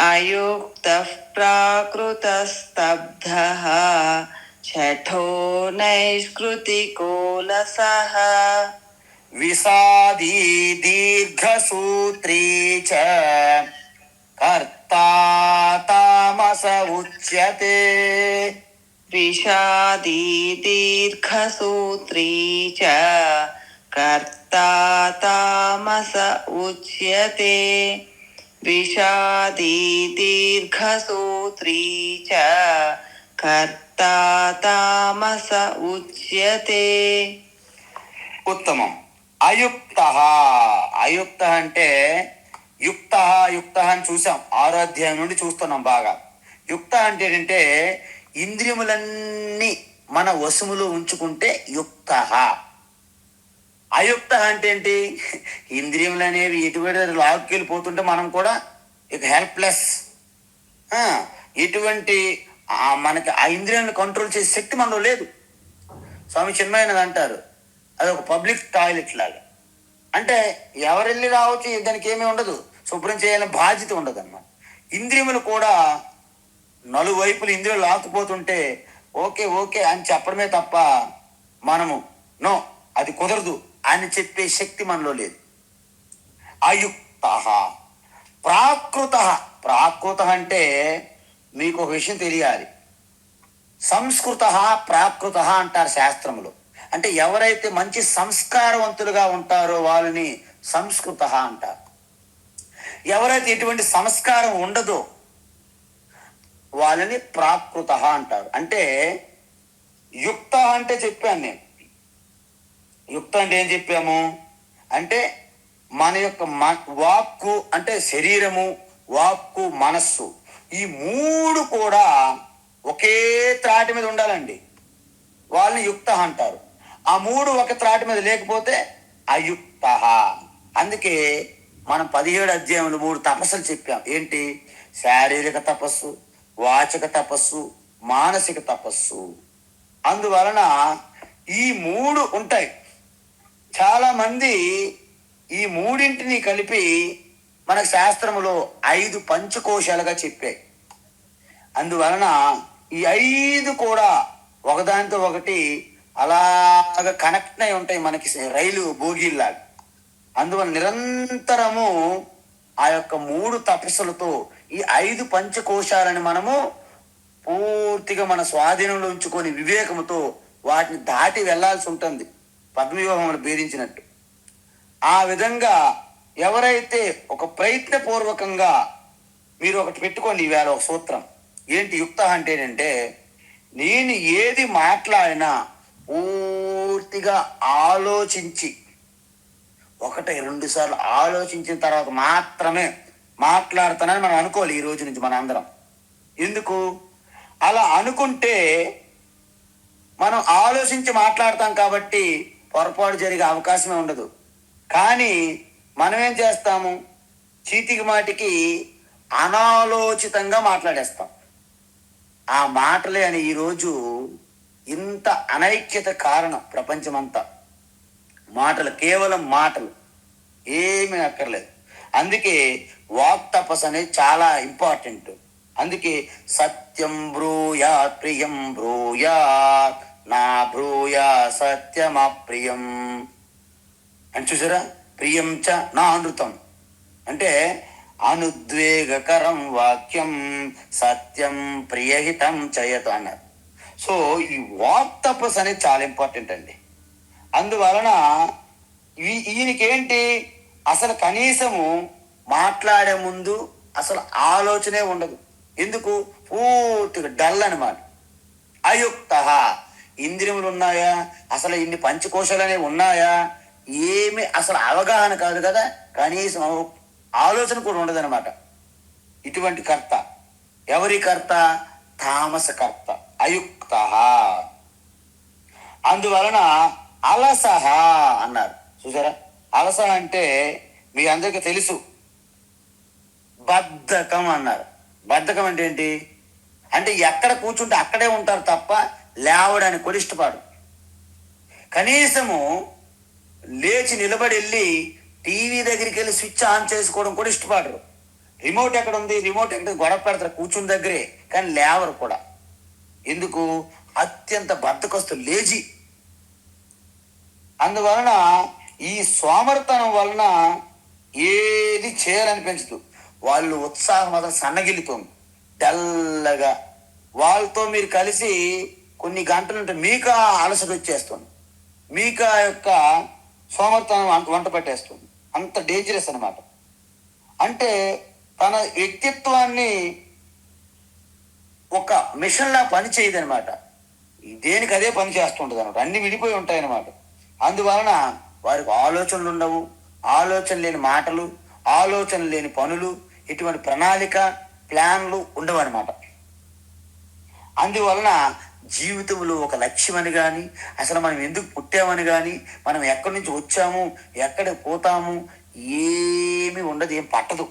అయుక్త ప్రాకృత స్తబ్ద, షఠో నైష్కృతికోలసః, విషాదీ దీర్ఘసూత్రీ చ, కర్తా తామస ఉచ్యతే, విషాదీ దీర్ఘసూత్రీ చ, కర్తా తామస ఉచ్యతే, విషాదీ దీర్ఘసూత్రీ చ, కర్తా తామస ఉచ్యతే. ఉత్తమం. అయుక్త, అయుక్త అంటే యుక్త, యుక్త అని చూసాం, 6వ అధ్యాయం నుండి చూస్తున్నాం బాగా. యుక్త అంటే ఏంటంటే ఇంద్రియములన్నీ మన వశములో ఉంచుకుంటే యుక్త. అయుక్త అంటే ఏంటి? ఇంద్రియములు అనేవి ఎటువంటి లాక్కెళ్ళిపోతుంటే మనం కూడా ఇక హెల్ప్లెస్. ఎటువంటి మనకి ఆ ఇంద్రియాలను కంట్రోల్ చేసే శక్తి మనలో లేదు. స్వామి చిన్మయనది అంటారు, అది ఒక పబ్లిక్ టాయిలెట్ లాగా. అంటే ఎవరెళ్ళి రావచ్చు, దానికి ఏమీ ఉండదు, శుభ్రం చేయాలని బాధ్యత ఉండదు అన్నమాట. ఇంద్రియములు కూడా నలువైపులు ఇంద్రియాలు లాక్కుపోతుంటే ఓకే ఓకే అని చెప్పడమే తప్ప మనము నో అది కుదరదు అని చెప్పే శక్తి మనలో లేదు. అయుక్త. ప్రాకృత, ప్రాకృత అంటే మీకు ఒక విషయం తెలియాలి. సంస్కృత ప్రాకృత అంటారు శాస్త్రములో. అంటే ఎవరైతే మంచి సంస్కారవంతులుగా ఉంటారో వాళ్ళని సంస్కృత అంటారు. ఎవరైతే ఎటువంటి సంస్కారం ఉండదో వాళ్ళని ప్రాకృత అంటారు. అంటే యుక్త అంటే చెప్పాను నేను. యుక్త అంటే ఏం చెప్పాము అంటే మన యొక్క వాక్కు అంటే శరీరము, వాక్కు, మనస్సు, ఈ మూడు కూడా ఒకే త్రాటి మీద ఉండాలండి. వాళ్ళని యుక్త అంటారు. ఆ మూడు ఒక త్రాటి మీద లేకపోతే అయుక్త. అందుకే మనం 17 అధ్యాయంలో 3 తపస్సులు చెప్పాం. ఏంటి? శారీరక తపస్సు, వాచక తపస్సు, మానసిక తపస్సు. అందువలన ఈ మూడు ఉంటాయి. చాలా మంది ఈ మూడింటిని కలిపి మన శాస్త్రములో 5 పంచకోశాలుగా చెప్పాయి. అందువలన ఈ 5 కూడా ఒకదానితో ఒకటి అలాగ కనెక్ట్ అయి ఉంటాయి, మనకి రైలు బోగీల్లాగా. అందువల్ల నిరంతరము ఆ యొక్క 3 తపస్సులతో ఈ 5 పంచకోశాలని మనము పూర్తిగా మన స్వాధీనంలో ఉంచుకొని వివేకముతో వాటిని దాటి వెళ్లాల్సి ఉంటుంది, పద్మవ్యూహములు భేదించినట్టు. ఆ విధంగా ఎవరైతే ఒక ప్రయత్నపూర్వకంగా మీరు ఒకటి పెట్టుకోండి ఈవేళ ఒక సూత్రం. ఏంటి యుక్త అంటే ఏంటంటే, నేను ఏది మాట్లాడినా పూర్తిగా ఆలోచించి 1-2 సార్లు ఆలోచించిన తర్వాత మాత్రమే మాట్లాడతానని మనం అనుకోవాలి ఈ రోజు నుంచి మన అందరం. ఎందుకు అలా అనుకుంటే మనం ఆలోచించి మాట్లాడతాం కాబట్టి పొరపాటు జరిగే అవకాశమే ఉండదు. కానీ మనం ఏం చేస్తాము, చీటికి మాటికి అనాలోచితంగా మాట్లాడేస్తాం. ఆ మాటలే అని ఈరోజు ఇంత అనైక్యత కారణం. ప్రపంచమంతా మాటలు, కేవలం మాటలు, ఏమీ అక్కర్లేదు. అందుకే వాక్ తపస్సు అనేది చాలా ఇంపార్టెంట్. అందుకే సత్యం బ్రూయాత్ ప్రియం బ్రూయాత్ నా బ్రూయా సత్యం అప్రియం అని. చూసారా, ప్రియం చ నా అనృతం అంటే అనుద్వేగకరం వాక్యం సత్యం ప్రియహితం చయత అన్నారు. సో ఈ వాక్ తపస్సు అనేది చాలా ఇంపార్టెంట్ అండి. అందువలన ఈయనకేంటి, అసలు కనీసము మాట్లాడే ముందు అసలు ఆలోచనే ఉండదు. ఎందుకు, పూర్తిగా డల్ అనమాట. అయుక్త, ఇంద్రియములు ఉన్నాయా, అసలు ఇన్ని పంచకోశాలు అనేవి ఉన్నాయా, ఏమి అసలు అవగాహన కాదు కదా, కనీసం ఆలోచన కూడా ఉండదన్నమాట. ఇటువంటి కర్త. ఎవరి కర్త? తామస కర్త, అయుక్త. అందువలన అలసహ అన్నారు. చూసారా, అలస అంటే మీ అందరికీ తెలుసు, బద్ధకం అన్నారు. బద్ధకం అంటే ఏంటి అంటే ఎక్కడ కూర్చుంటే అక్కడే ఉంటారు తప్ప లేవడానికి కూడా ఇష్టపడు. కనీసము లేచి నిలబడి వెళ్ళి టీవీ దగ్గరికి వెళ్ళి స్విచ్ ఆన్ చేసుకోవడం కూడా ఇష్టపడరు. రిమోట్ ఎక్కడ ఉంది, రిమోట్ ఎక్కడ గొడవ పెడతారు కూర్చుని దగ్గరే, కానీ లేవరు కూడా. ఎందుకు, అత్యంత బద్ధకస్తులు, లేజీ. అందువలన ఈ సోమర్తనం వలన ఏది చేయాలనిపించదు. వాళ్ళు ఉత్సాహం అసలు సన్నగిల్లుతుంది, డల్లగా. వాళ్ళతో మీరు కలిసి కొన్ని గంటలుంటే మీకు ఆ అలసట వచ్చేస్తుంది, మీకు ఆ యొక్క సోమర్తనం వంట పెట్టేస్తుంది. అంత డేంజరస్ అనమాట. అంటే తన వ్యక్తిత్వాన్ని ఒక మిషన్లా పని చేయదు అనమాట. దేనికి అదే పని చేస్తుంటుంది అనమాట. అన్ని విడిపోయి ఉంటాయి అనమాట. అందువలన వారికి ఆలోచనలు ఉండవు, ఆలోచన లేని మాటలు, ఆలోచన లేని పనులు, ఇటువంటి ప్రణాళిక, ప్లాన్లు ఉండవు అనమాట. అందువలన జీవితంలో ఒక లక్ష్యం అని కానీ, అసలు మనం ఎందుకు పుట్టామని కానీ, మనం ఎక్కడి నుంచి వచ్చాము, ఎక్కడికి పోతాము, ఏమీ ఉండదు, ఏం పట్టదు.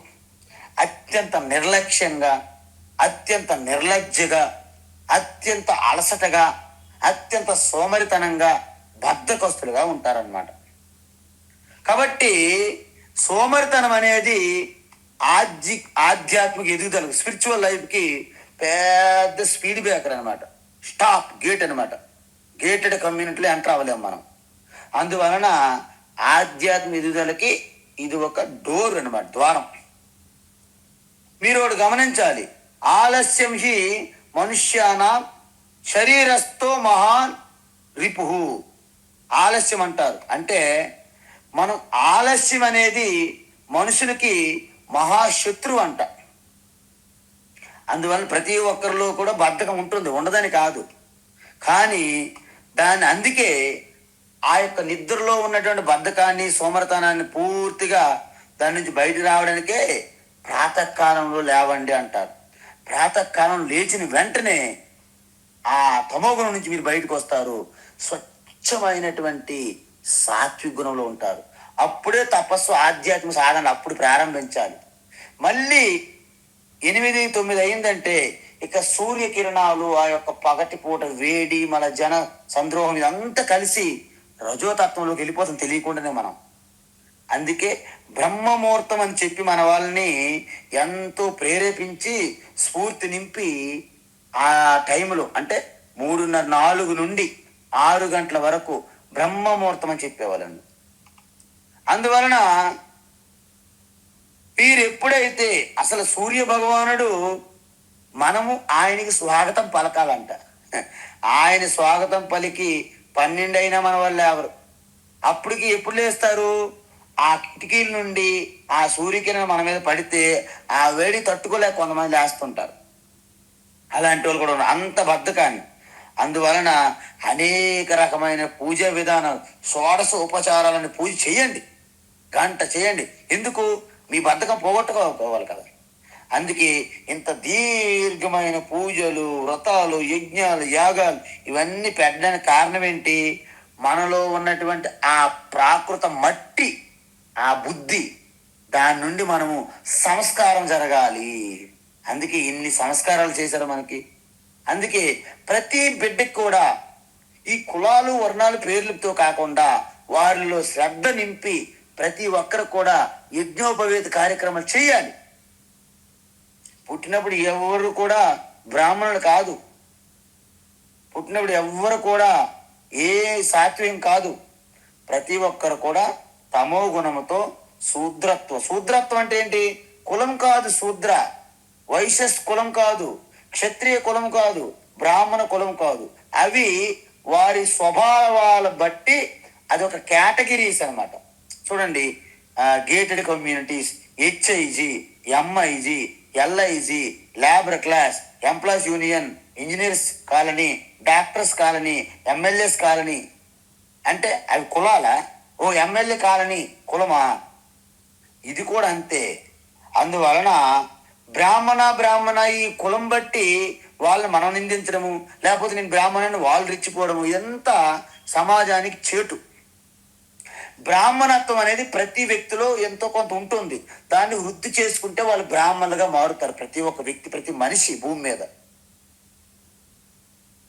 అత్యంత నిర్లక్ష్యంగా, అత్యంత నిర్లజ్జగా, అత్యంత అలసటగా, అత్యంత సోమరితనంగా, బద్ధకస్తులుగా ఉంటారన్నమాట. కాబట్టి సోమరితనం అనేది ఆధ్యాత్మిక ఎదుగుదలకు, స్పిరిచువల్ లైఫ్కి పెద్ద స్పీడ్ బ్రేకర్ అనమాట. స్టాప్ గేట్ అనమాట. గేటెడ్ కమ్యూనిటీలో ఎంటర్ అవ్వలేము మనం. అందువలన ఆధ్యాత్మిక ఎదుగుదలకి ఇది ఒక డోర్ అనమాట, ద్వారం. మీరు ఒకటి గమనించాలి, ఆలస్యం హి మనుష్యానాం శరీరస్థో మహాన్ రిపుహు. ఆలస్యం అంటారు అంటే మనం ఆలస్యం అనేది మనుషులకి మహాశత్రువు అంట. అందువల్ల ప్రతి ఒక్కరిలో కూడా బద్ధకం ఉంటుంది, ఉండదని కాదు. కానీ అందుకే ఆ యొక్క నిద్రలో ఉన్నటువంటి బద్ధకాన్ని, సోమరతనాన్ని పూర్తిగా దాని నుంచి బయట రావడానికే ప్రాతకాలంలో లేవండి అంటారు. ప్రాతకాలం లేచిన వెంటనే ఆ తమోగుణం నుంచి మీరు బయటకు వస్తారు, స్వచ్ఛమైనటువంటి సాత్విక గుణంలో ఉంటారు. అప్పుడే తపస్సు, ఆధ్యాత్మిక సాధన అప్పుడు ప్రారంభించాలి. మళ్ళీ 8-9 అయిందంటే ఇక సూర్యకిరణాలు, ఆ యొక్క పగటిపూట వేడి, మన జన సంద్రోహం ఇదంతా కలిసి రజోతత్వంలోకి వెళ్ళిపోతుంది తెలియకుండానే మనం. అందుకే బ్రహ్మముహూర్తం అని చెప్పి మన వాళ్ళని ఎంతో ప్రేరేపించి స్ఫూర్తి నింపి ఆ టైంలో అంటే 3:30, 4 నుండి 6 గంటల వరకు బ్రహ్మముహూర్తం అని చెప్పేవాళ్ళండి. అందువలన వీరు ఎప్పుడైతే అసలు సూర్య భగవానుడు మనము ఆయనకి స్వాగతం పలకాలంట. ఆయన స్వాగతం పలికి 12 అయినా మన వాళ్ళు ఎవరు అప్పటికి ఎప్పుడు లేస్తారు? ఆ కిటికీల నుండి ఆ సూర్యకిరణం మన మీద పడితే ఆ వేడి తట్టుకోలేక కొంతమంది లేస్తుంటారు. అలాంటి వాళ్ళు కూడా ఉన్నారు. అంత బద్ధకాన్ని. అందువలన అనేక రకమైన పూజా విధానాలు, షోడశ ఉపచారాలను పూజ చేయండి, గంట చేయండి. ఎందుకు? మీ బద్ధకం పోగొట్టుకోవాలి కదా. అందుకే ఇంత దీర్ఘమైన పూజలు, వ్రతాలు, యజ్ఞాలు, యాగాలు ఇవన్నీ పెట్టడానికి కారణం ఏంటి? మనలో ఉన్నటువంటి ఆ ప్రాకృత మట్టి, ఆ బుద్ధి, దాని నుండి మనము సంస్కారం జరగాలి. అందుకే ఇన్ని సంస్కారాలు చేశారు మనకి. అందుకే ప్రతి బిడ్డకి కూడా ఈ కులాలు, వర్ణాలు, పేర్లతో కాకుండా వారిలో శ్రద్ధ నింపి ప్రతి ఒక్కరు కూడా యజ్ఞోపవేత కార్యక్రమాలు చేయాలి. పుట్టినప్పుడు ఎవరు కూడా బ్రాహ్మణులు కాదు, పుట్టినప్పుడు ఎవ్వరు కూడా ఏ సాత్వ్యం కాదు. ప్రతి ఒక్కరు కూడా తమో గుణముతో శూద్రత్వం అంటే ఏంటి? కులం కాదు శూద్ర, వైశ్యస్ కులం కాదు, క్షత్రియ కులం కాదు, బ్రాహ్మణ కులం కాదు. అవి వారి స్వభావాల బట్టి అదొక కేటగిరీస్ అనమాట. చూడండి, gated communities, HIG, MiG, LIG, labour class, employees union, engineers colony, doctors colony, MLAs colony. అంటే అవి కులాలా? ఓ ఎమ్మెల్యే కాలనీ కులమా? ఇది కూడా అంతే. అందువలన బ్రాహ్మణ ఈ కులం బట్టి వాళ్ళని మనం నిందించడము, లేకపోతే నేను బ్రాహ్మణుని వాళ్ళు రెచ్చిపోవడము, ఇదంతా సమాజానికి చేటు. బ్రాహ్మణత్వం అనేది ప్రతి వ్యక్తిలో ఎంతో కొంత ఉంటుంది. దాన్ని వృద్ధి చేసుకుంటే వాళ్ళు బ్రాహ్మణులుగా మారుతారు. ప్రతి ఒక్క వ్యక్తి, ప్రతి మనిషి భూమి మీద.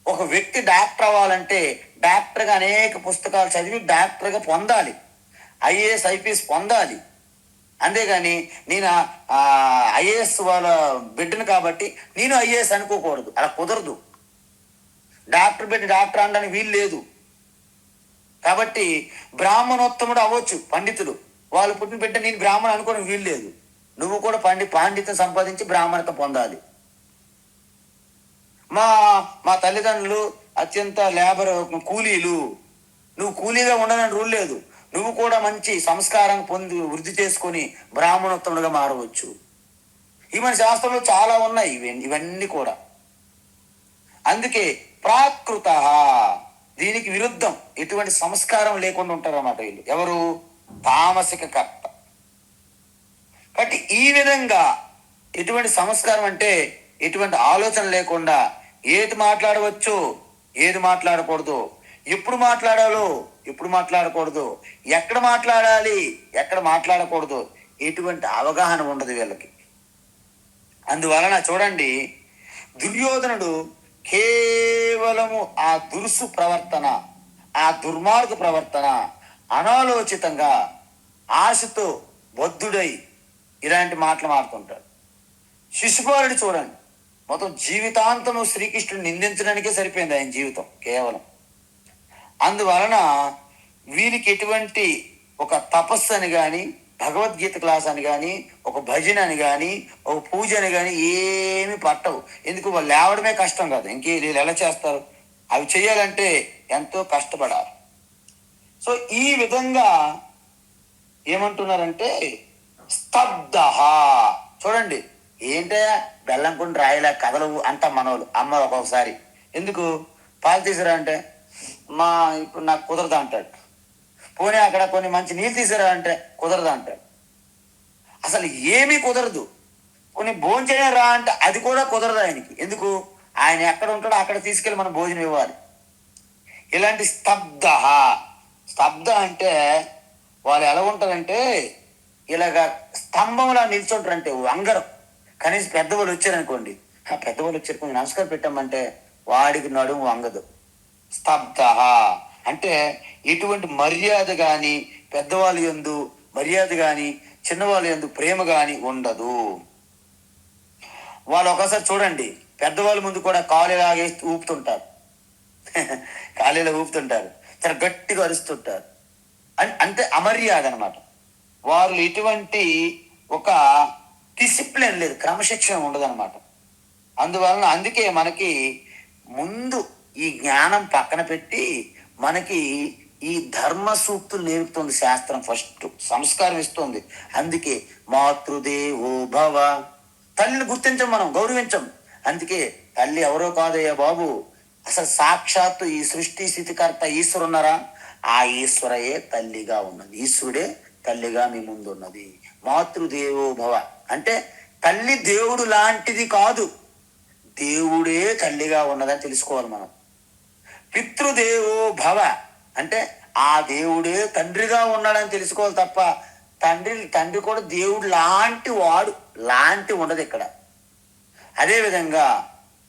ఒక వ్యక్తి డాక్టర్ అవ్వాలంటే డాక్టర్గా అనేక పుస్తకాలు చదివి డాక్టర్గా పొందాలి, ఐఏఎస్, ఐపీఎస్ పొందాలి. అంతేగాని నేను ఐఏఎస్ వాళ్ళ బిడ్డను కాబట్టి నేను ఐఏఎస్ అనుకోకూడదు. అలా కుదరదు. డాక్టర్ బిడ్డ డాక్టర్ అనడానికి వీలు లేదు. కాబట్టి బ్రాహ్మణోత్తముడు అవ్వచ్చు పండితుడు, వాళ్ళు పుట్టిన బిడ్డ నేను బ్రాహ్మణ అనుకోవడం వీలు లేదు. నువ్వు కూడా పాండిత్యం సంపాదించి బ్రాహ్మణత పొందాలి. మా తల్లిదండ్రులు అత్యంత లేబర్ కూలీలు, నువ్వు కూలీగా ఉండదని రూల్ లేదు. నువ్వు కూడా మంచి సంస్కారం పొంది వృద్ధి చేసుకొని బ్రాహ్మణోత్తముడుగా మారవచ్చు. ఈ మన శాస్త్రంలో చాలా ఉన్నాయి ఇవన్నీ కూడా. అందుకే ప్రాకృత, దీనికి విరుద్ధం, ఎటువంటి సంస్కారం లేకుండా ఉంటారన్నమాట వీళ్ళు. ఎవరు? తామసిక కర్త. కాబట్టి ఈ విధంగా ఎటువంటి సంస్కారం అంటే ఎటువంటి ఆలోచన లేకుండా ఏది మాట్లాడవచ్చు, ఏది మాట్లాడకూడదు, ఎప్పుడు మాట్లాడాలో, ఎప్పుడు మాట్లాడకూడదు, ఎక్కడ మాట్లాడాలి, ఎక్కడ మాట్లాడకూడదు, ఎటువంటి అవగాహన ఉండదు వీళ్ళకి. అందువలన చూడండి, దుర్యోధనుడు కేవలము ఆ దురుసు ప్రవర్తన, ఆ దుర్మార్గ ప్రవర్తన, అనాలోచితంగా ఆశతో బద్ధుడై ఇలాంటి మాటలు మాడుతుంటాడు. శిశుపాలుడు చూడండి, మొత్తం జీవితాంతము శ్రీకృష్ణుడు నిందించడానికే సరిపోయింది ఆయన జీవితం కేవలం. అందువలన వీరికి ఎటువంటి ఒక తపస్సు అని కానీ, భగవద్గీత క్లాస్ అని కానీ, ఒక భజన అని కానీ, ఒక పూజ అని కానీ ఏమి పట్టవు. ఎందుకు? వాళ్ళు లేవడమే కష్టం కాదు, ఇంకే వీళ్ళు ఎలా చేస్తారు? అవి చేయాలంటే ఎంతో కష్టపడాలి. సో ఈ విధంగా ఏమంటున్నారంటే స్తబ్ద. చూడండి, ఏంటే బెల్లం కొన్ని రాయలే కథలు అంట మనోళ్ళు అమ్మ ఒక్కొక్కసారి. ఎందుకు? పాలు తీసుకురా అంటే ఇప్పుడు నాకు కుదరదు అంటాడు. పోనీ అక్కడ కొన్ని మంచి నీళ్ళు తీసుకురా అంటే కుదరదు అంటాడు. అసలు ఏమీ కుదరదు. కొన్ని భోజనం రా అంటే అది కూడా కుదరదు ఆయనకి. ఎందుకు? ఆయన ఎక్కడ ఉంటాడో అక్కడ తీసుకెళ్ళి మనం భోజనం ఇవ్వాలి. ఇలాంటి స్తబ్ద అంటే వాళ్ళు ఎలా ఉంటారంటే ఇలాగ స్తంభంలా నిల్చుంటారంటే వంగరం. కనీసం పెద్దవాళ్ళు వచ్చారనుకోండి, ఆ పెద్దవాళ్ళు వచ్చారు కొంచెం నమస్కారం పెట్టామంటే వాడికి నడుము వంగదు. స్తబ్ద అంటే ఎటువంటి మర్యాద కానీ పెద్దవాళ్ళ యందు మర్యాద కానీ చిన్నవాళ్ళ యందు ప్రేమ కానీ ఉండదు. వాళ్ళు ఒకసారి చూడండి, పెద్దవాళ్ళ ముందు కూడా కాలు లాగేసి ఊపుతుంటారు. కాలేలా ఊపుతుంటారు, చాలా గట్టిగా అరుస్తుంటారు. అంటే అమర్యాద అనమాట. వాళ్ళు ఎటువంటి ఒక డిసిప్లిన్ లేదు, క్రమశిక్షణ ఉండదు అనమాట. అందువలన అందుకే మనకి ముందు ఈ జ్ఞానం పక్కన పెట్టి మనకి ఈ ధర్మ సూక్తులు నేర్పుతుంది శాస్త్రం. ఫస్ట్ సంస్కారం ఇస్తుంది. అందుకే మాతృదేవో భవ, తల్లిని గుర్తించం, మనం గౌరవించం. అందుకే తల్లి ఎవరో కాదయ్యా బాబు, అసలు సాక్షాత్తు ఈ సృష్టి స్థితికర్త ఈశ్వరు ఉన్నారా, ఆ ఈశ్వరయే తల్లిగా ఉన్నది, ఈశ్వరుడే తల్లిగా మీ ముందు ఉన్నది. మాతృదేవో భవ అంటే తల్లి దేవుడు లాంటిది కాదు, దేవుడే తల్లిగా ఉన్నదని తెలుసుకోవాలి మనం. పితృదేవో భవ అంటే ఆ దేవుడే తండ్రిగా ఉన్నాడని తెలుసుకోవాలి తప్ప తండ్రి కూడా దేవుడు లాంటి వాడు లాంటి ఉండదు ఇక్కడ. అదేవిధంగా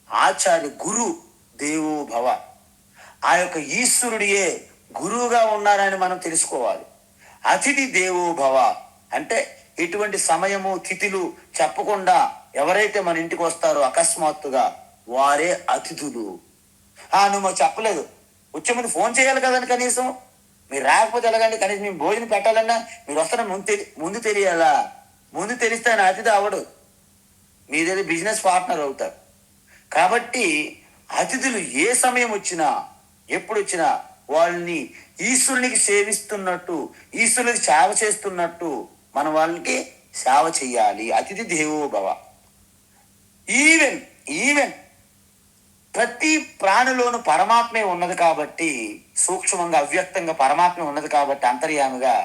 ఆచార్య గురు దేవో భవ, ఆ యొక్క ఈశ్వరుడియే గురువుగా ఉన్నారని మనం తెలుసుకోవాలి. అతిథి దేవో భవ అంటే ఎటువంటి సమయము తిథులు చెప్పకుండా ఎవరైతే మన ఇంటికి వస్తారో అకస్మాత్తుగా వారే అతిథులు. నువ్వు మాకు చెప్పలేదు, వచ్చే ముందు ఫోన్ చేయాలి కదండి, కనీసం మీరు రాకపోతే ఎలాగండి, కనీసం మేము భోజనం పెట్టాలన్నా మీరు వస్తారని ముందు తెలియాలా. ముందు తెలిస్తే ఆయన అతిథి అవడు, మీదేదో బిజినెస్ పార్ట్నర్ అవుతారు. కాబట్టి అతిథులు ఏ సమయం వచ్చినా ఎప్పుడు వచ్చినా వాళ్ళని ఈశ్వరునికి సేవిస్తున్నట్టు, ఈశ్వరునికి సేవ చేస్తున్నట్టు మనం వాళ్ళకి సేవ చెయ్యాలి. అతిథి దేవో భవ. ఈవెన్ ప్రతి ప్రాణిలోను పరమాత్మే ఉన్నది కాబట్టి, సూక్ష్మంగా అవ్యక్తంగా పరమాత్మ ఉన్నది కాబట్టి అంతర్యామిగా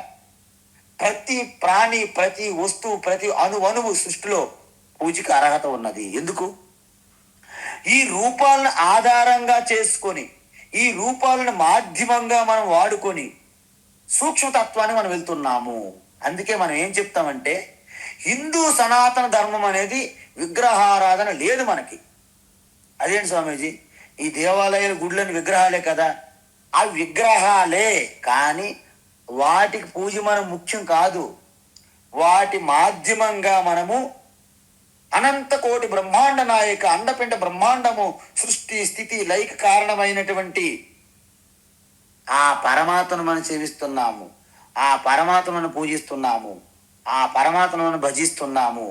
ప్రతి ప్రాణి, ప్రతి వస్తువు, ప్రతి అణువు సృష్టిలో పూజకి అర్హత ఉన్నది. ఎందుకు? ఈ రూపాలను ఆధారంగా చేసుకొని, ఈ రూపాలను మాధ్యమంగా మనం వాడుకొని సూక్ష్మతత్వాన్ని మనం వెళ్తున్నాము. అందుకే మనం ఏం చెప్తామంటే హిందూ సనాతన ధర్మం అనేది విగ్రహారాధన లేదు మనకి. అదేంటి స్వామీజీ, ఈ దేవాలయాల గుడ్లని విగ్రహాలే కదా. ఆ విగ్రహాలే, కానీ వాటికి పూజ మనం ముఖ్యం కాదు. వాటి మాధ్యమంగా మనము అనంత కోటి బ్రహ్మాండ నాయక అండపిండ బ్రహ్మాండము సృష్టి స్థితి లైక కారణమైనటువంటి ఆ పరమాత్మను మనం సేవిస్తున్నాము, ఆ పరమాత్మను పూజిస్తున్నాము, ఆ పరమాత్మను భజిస్తున్నాము.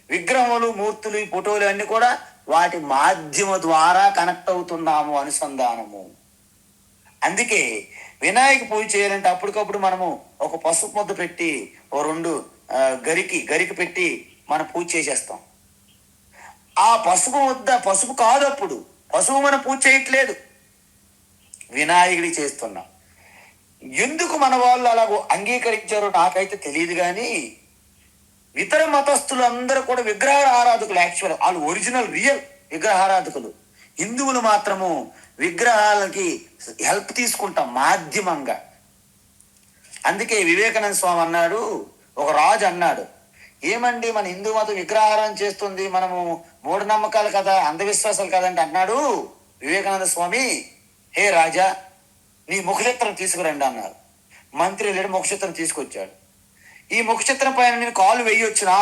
విగ్రహములు, మూర్తులు, ఫోటోలు అన్ని కూడా వాటి మాధ్యమ ద్వారా కనెక్ట్ అవుతున్నాము, అనుసంధానము. అందుకే వినాయక పూజ చేయాలంటే అప్పటికప్పుడు మనము ఒక పసుపు ముద్ద పెట్టి ఓ 2 గరికి పెట్టి మనం పూజ చేసేస్తాం. ఆ పసుపు ముద్ద పసుపు కాదు, అప్పుడు పసుపు మనం పూజ చేయట్లేదు, వినాయకుడికి చేస్తున్నాం. ఎందుకు మన వాళ్ళు అలాగో అంగీకరించారో నాకైతే తెలియదు, కానీ ఇతర మతస్థులు అందరూ కూడా విగ్రహ ఆరాధకులు. యాక్చువల్ వాళ్ళు ఒరిజినల్ రియల్ విగ్రహారాధకులు. హిందువులు మాత్రము విగ్రహాలకి హెల్ప్ తీసుకుంటాం మాధ్యమంగా. అందుకే వివేకానంద స్వామి అన్నాడు, ఒక రాజు అన్నాడు, ఏమండి మన హిందూ మతం విగ్రహారాధన చేస్తుంది, మనము మూఢనమ్మకాలు కదా, అంధవిశ్వాసాలు కదంటే అన్నాడు వివేకానంద స్వామి, హే రాజా నీ ముఖచిత్రం తీసుకురండి అన్నారు. మంత్రి లేడు, ముఖచిత్రం తీసుకొచ్చాడు. ఈ ముఖచిత్రం పైన నేను కాలు వేయొచ్చునా,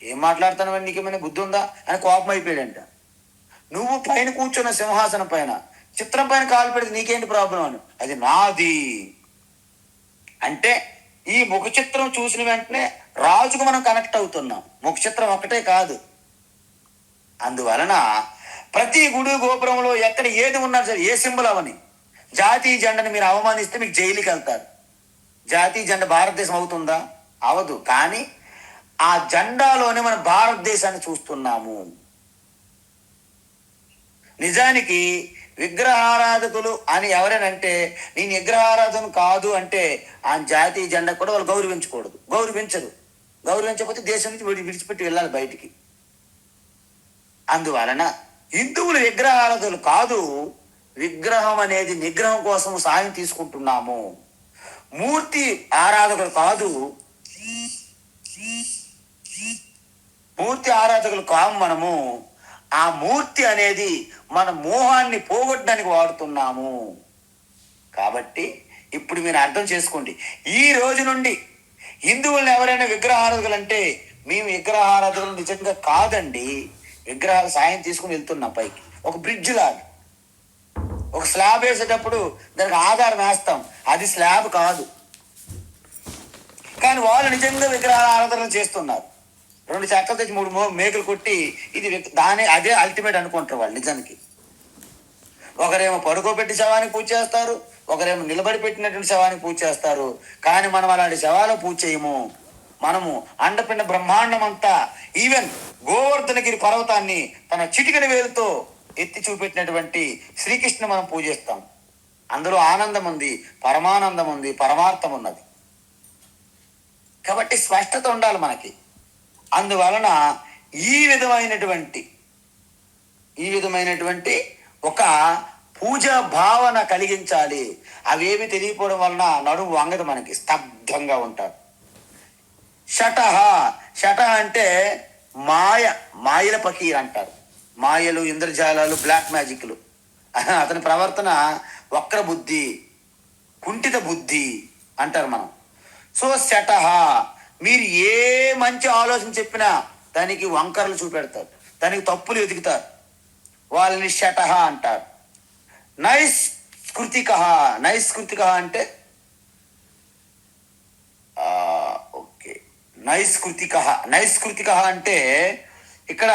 ఏం మాట్లాడుతున్నావు, నీకేమైనా బుద్ధి ఉందా అని కోపం అయిపోయాడంట. నువ్వు పైన కూర్చున్న సింహాసనం పైన చిత్రం పైన కాలు పెడితే నీకేంటి ప్రాబ్లం అని, అది నాది అంటే ఈ ముఖ చిత్రం చూసిన వెంటనే రాజుకు మనం కనెక్ట్ అవుతున్నాం. ముఖ చిత్రం ఒక్కటే కాదు. అందువలన ప్రతి గుడి గోపురంలో ఎక్కడ ఏది ఉన్నా సరే, ఏ సింబల్ అవని, జాతీయ జెండాని మీరు అవమానిస్తే మీకు జైలుకి వెళ్తారు. జాతీయ జెండా భారతదేశం అవుతుందా? అవదు. కానీ ఆ జెండాలోనే మనం భారతదేశాన్ని చూస్తున్నాము. నిజానికి విగ్రహారాధకులు అని ఎవరైనంటే, నేను విగ్రహారాధన కాదు అంటే ఆ జాతీయ జెండా కూడా వాళ్ళు గౌరవించకూడదు, గౌరవించకపోతే దేశం నుంచి విడిచిపెట్టి వెళ్ళాలి బయటికి. అందువలన హిందువులు విగ్రహారాధకులు కాదు, విగ్రహం అనేది నిగ్రహం కోసం సాయం తీసుకుంటున్నాము. మూర్తి ఆరాధకులు కాదు, మూర్తి ఆరాధకులు కాము మనము. ఆ మూర్తి అనేది మన మోహాన్ని పోగొట్టడానికి వాడుతున్నాము. కాబట్టి ఇప్పుడు మీరు అర్థం చేసుకోండి, ఈ రోజు నుండి హిందువులను ఎవరైనా విగ్రహారాధకులు అంటే మేము విగ్రహారాధకులు నిజంగా కాదండి, విగ్రహాలు సాయం తీసుకుని వెళ్తున్నాం పైకి. ఒక బ్రిడ్జ్ లాగా, ఒక స్లాబ్ వేసేటప్పుడు దానికి ఆధారం వేస్తాం, అది స్లాబ్ కాదు. కానీ వాళ్ళు నిజంగా విగ్రహాల ఆరాధన చేస్తున్నారు. 2 చెక్కలు తెచ్చి 3 మేకలు కొట్టి ఇది అదే అల్టిమేట్ అనుకుంటారు వాళ్ళు నిజానికి. ఒకరేమో పడుకోబెట్టి శవానికి పూజ చేస్తారు, ఒకరేమో నిలబడి పెట్టినటువంటి శవానికి పూజ చేస్తారు. కానీ మనం అలాంటి శవాలకు పూజ చేయము. మనము అండపిండ బ్రహ్మాండం అంతా, ఈవెన్ గోవర్ధనగిరి పర్వతాన్ని తన చిటికెన వేలుతో ఎత్తి చూపెట్టినటువంటి శ్రీకృష్ణ మనం పూజిస్తాం. అందులో ఆనందం ఉంది, పరమానందం ఉంది, పరమార్థం ఉన్నది. కాబట్టి స్పష్టత ఉండాలి మనకి. అందువలన ఈ విధమైనటువంటి ఒక పూజా భావన కలిగించాలి. అవేమి తెలియకపోవడం వలన నడుము వంగదు, మనకి స్తబ్దంగా ఉంటారు. షట అంటే మాయల పకీర్ అంటారు. మాయలు, ఇంద్రజాలాలు, బ్లాక్ మ్యాజిక్లు. అతని ప్రవర్తన వక్ర బుద్ధి, కుంఠిత బుద్ధి అంటారు మనం. సో మీరు ఏ మంచి ఆలోచన చెప్పినా దానికి వంకరలు చూపెడతారు, దానికి తప్పులు ఎదుగుతారు. వాళ్ళని షటహ అంటారు. నైష్కృతిక అంటే ఓకే, నైష్కృతిక అంటే ఇక్కడ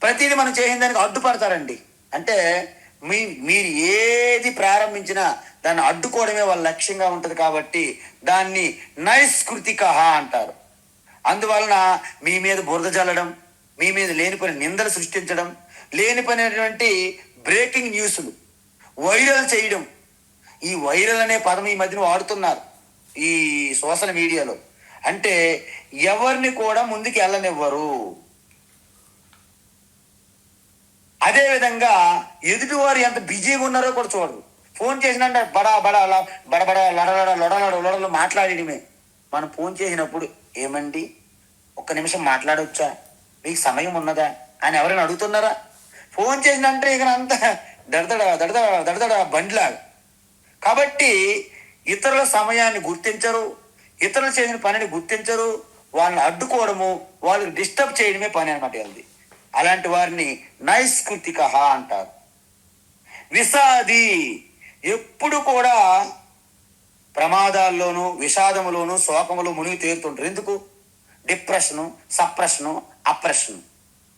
ప్రతిదీ మనం చేసిన దానికి అడ్డుపడతారండి. అంటే మీరు ఏది ప్రారంభించినా దాన్ని అడ్డుకోవడమే వాళ్ళ లక్ష్యంగా ఉంటుంది. కాబట్టి దాన్ని నైష్కృతిక అంటారు. అందువలన మీ మీద బురద జల్లడం, మీ మీద లేనిపోయిన నిందలు సృష్టించడం, లేనిపోయినటువంటి బ్రేకింగ్ న్యూస్లు వైరల్ చేయడం. ఈ వైరల్ అనే పదం ఈ మధ్యన వాడుతున్నారు ఈ సోషల్ మీడియాలో. అంటే ఎవరిని కూడా ముందుకు వెళ్ళనివ్వరు. అదేవిధంగా ఎదుటివారు ఎంత బిజీగా ఉన్నారో కూడా చూడరు. ఫోన్ చేసినంటే లొడలు మాట్లాడేయడమే. మనం ఫోన్ చేసినప్పుడు ఏమండి ఒక్క నిమిషం మాట్లాడవచ్చా, మీకు సమయం ఉన్నదా అని ఎవరైనా అడుగుతున్నారా? ఫోన్ చేసినంటే ఇక అంత దడదడ బండిలాగా. కాబట్టి ఇతరుల సమయాన్ని గుర్తించరు, ఇతరులు చేసిన పనిని గుర్తించరు, వాళ్ళని అడ్డుకోవడము, వాళ్ళని డిస్టర్బ్ చేయడమే పని అనమాట అది. అలాంటి వారిని నైష్కృతిక అంటారు. విషాది ఎప్పుడు కూడా ప్రమాదాల్లోనూ, విషాదములోను, శోకములు మునిగి తేరుతుంటారు. ఎందుకు? డిప్రెషను, సప్రెషను, అప్రెషను.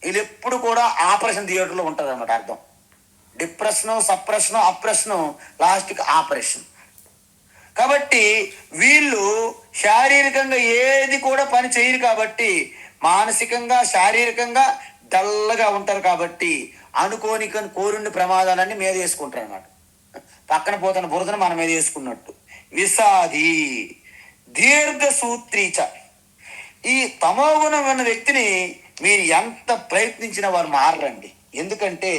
వీళ్ళు ఎప్పుడు కూడా ఆపరేషన్ థియేటర్లో ఉంటుంది అన్నమాట అర్థం. డిప్రెషను, సప్రెషను, అప్రెషను, లాస్ట్కి ఆపరేషన్. కాబట్టి వీళ్ళు శారీరకంగా ఏది కూడా పని చేయరు. కాబట్టి మానసికంగా, శారీరకంగా డల్గా ఉంటారు. కాబట్టి అనుకోని కోరుండి ప్రమాదాలన్నీ మీద వేసుకుంటారు అన్నమాట. పక్కన పోతున్న బురదను మన మీద వేసుకున్నట్టు. విషాది దీర్ఘ సూత్రీచ. ఈ తమోగుణం ఉన్న వ్యక్తిని మీరు ఎంత ప్రయత్నించినా వారు మారరండి. ఎందుకంటే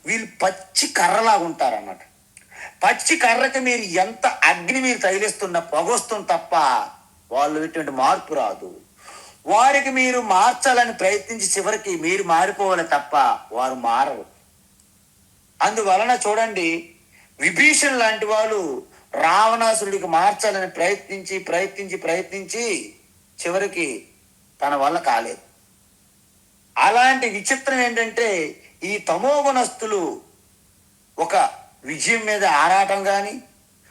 వీళ్ళు పచ్చి కర్రలాగా ఉంటారు అన్నమాట. పచ్చి కర్రకి మీరు ఎంత అగ్ని మీరు తగిలిస్తున్న పొగొస్తుంది తప్ప వాళ్ళు ఎటువంటి మార్పు రాదు. వారికి మీరు మార్చాలని ప్రయత్నించి చివరికి మీరు మారిపోవాలి తప్ప వారు మారరు. అందువలన చూడండి, విభీషణ్ లాంటి వాళ్ళు రావణాసురుడికి మార్చాలని ప్రయత్నించి చివరికి తన వల్ల కాలేదు. అలాంటి విచిత్రం ఏంటంటే ఈ తమోగుణస్తులు ఒక విజయం మీద ఆరాటం కానీ,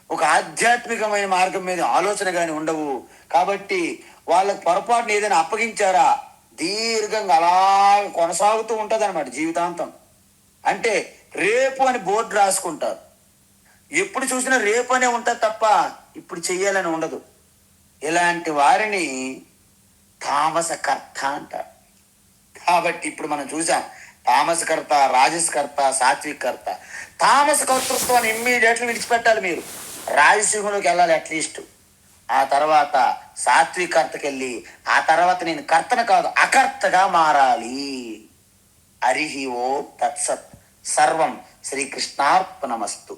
ఒక ఆధ్యాత్మికమైన మార్గం మీద ఆలోచన కానీ ఉండవు. కాబట్టి వాళ్ళకు పొరపాటున ఏదైనా అప్పగించారా దీర్ఘంగా అలా కొనసాగుతూ ఉంటుంది అనమాట జీవితాంతం. అంటే రేపు అని బోర్డు రాసుకుంటారు. ఎప్పుడు చూసినా రేపు అనే ఉంటుంది తప్ప ఇప్పుడు చెయ్యాలని ఉండదు. ఇలాంటి వారిని తామసకర్త అంటారు. కాబట్టి ఇప్పుడు మనం చూసాం తామసకర్త, రాజసకర్త, సాత్వికర్త. తామస కర్తృత్వాన్ని ఇమ్మీడియట్లీ విడిచిపెట్టాలి. మీరు రాజసింహంలోకి వెళ్ళాలి అట్లీస్ట్. ఆ తర్వాత సాత్వికర్తకి వెళ్ళి ఆ తర్వాత నేను కర్తను కాదు అకర్తగా మారాలి. హరి ఓం తత్సత్. సర్వం శ్రీకృష్ణార్పణమస్తు.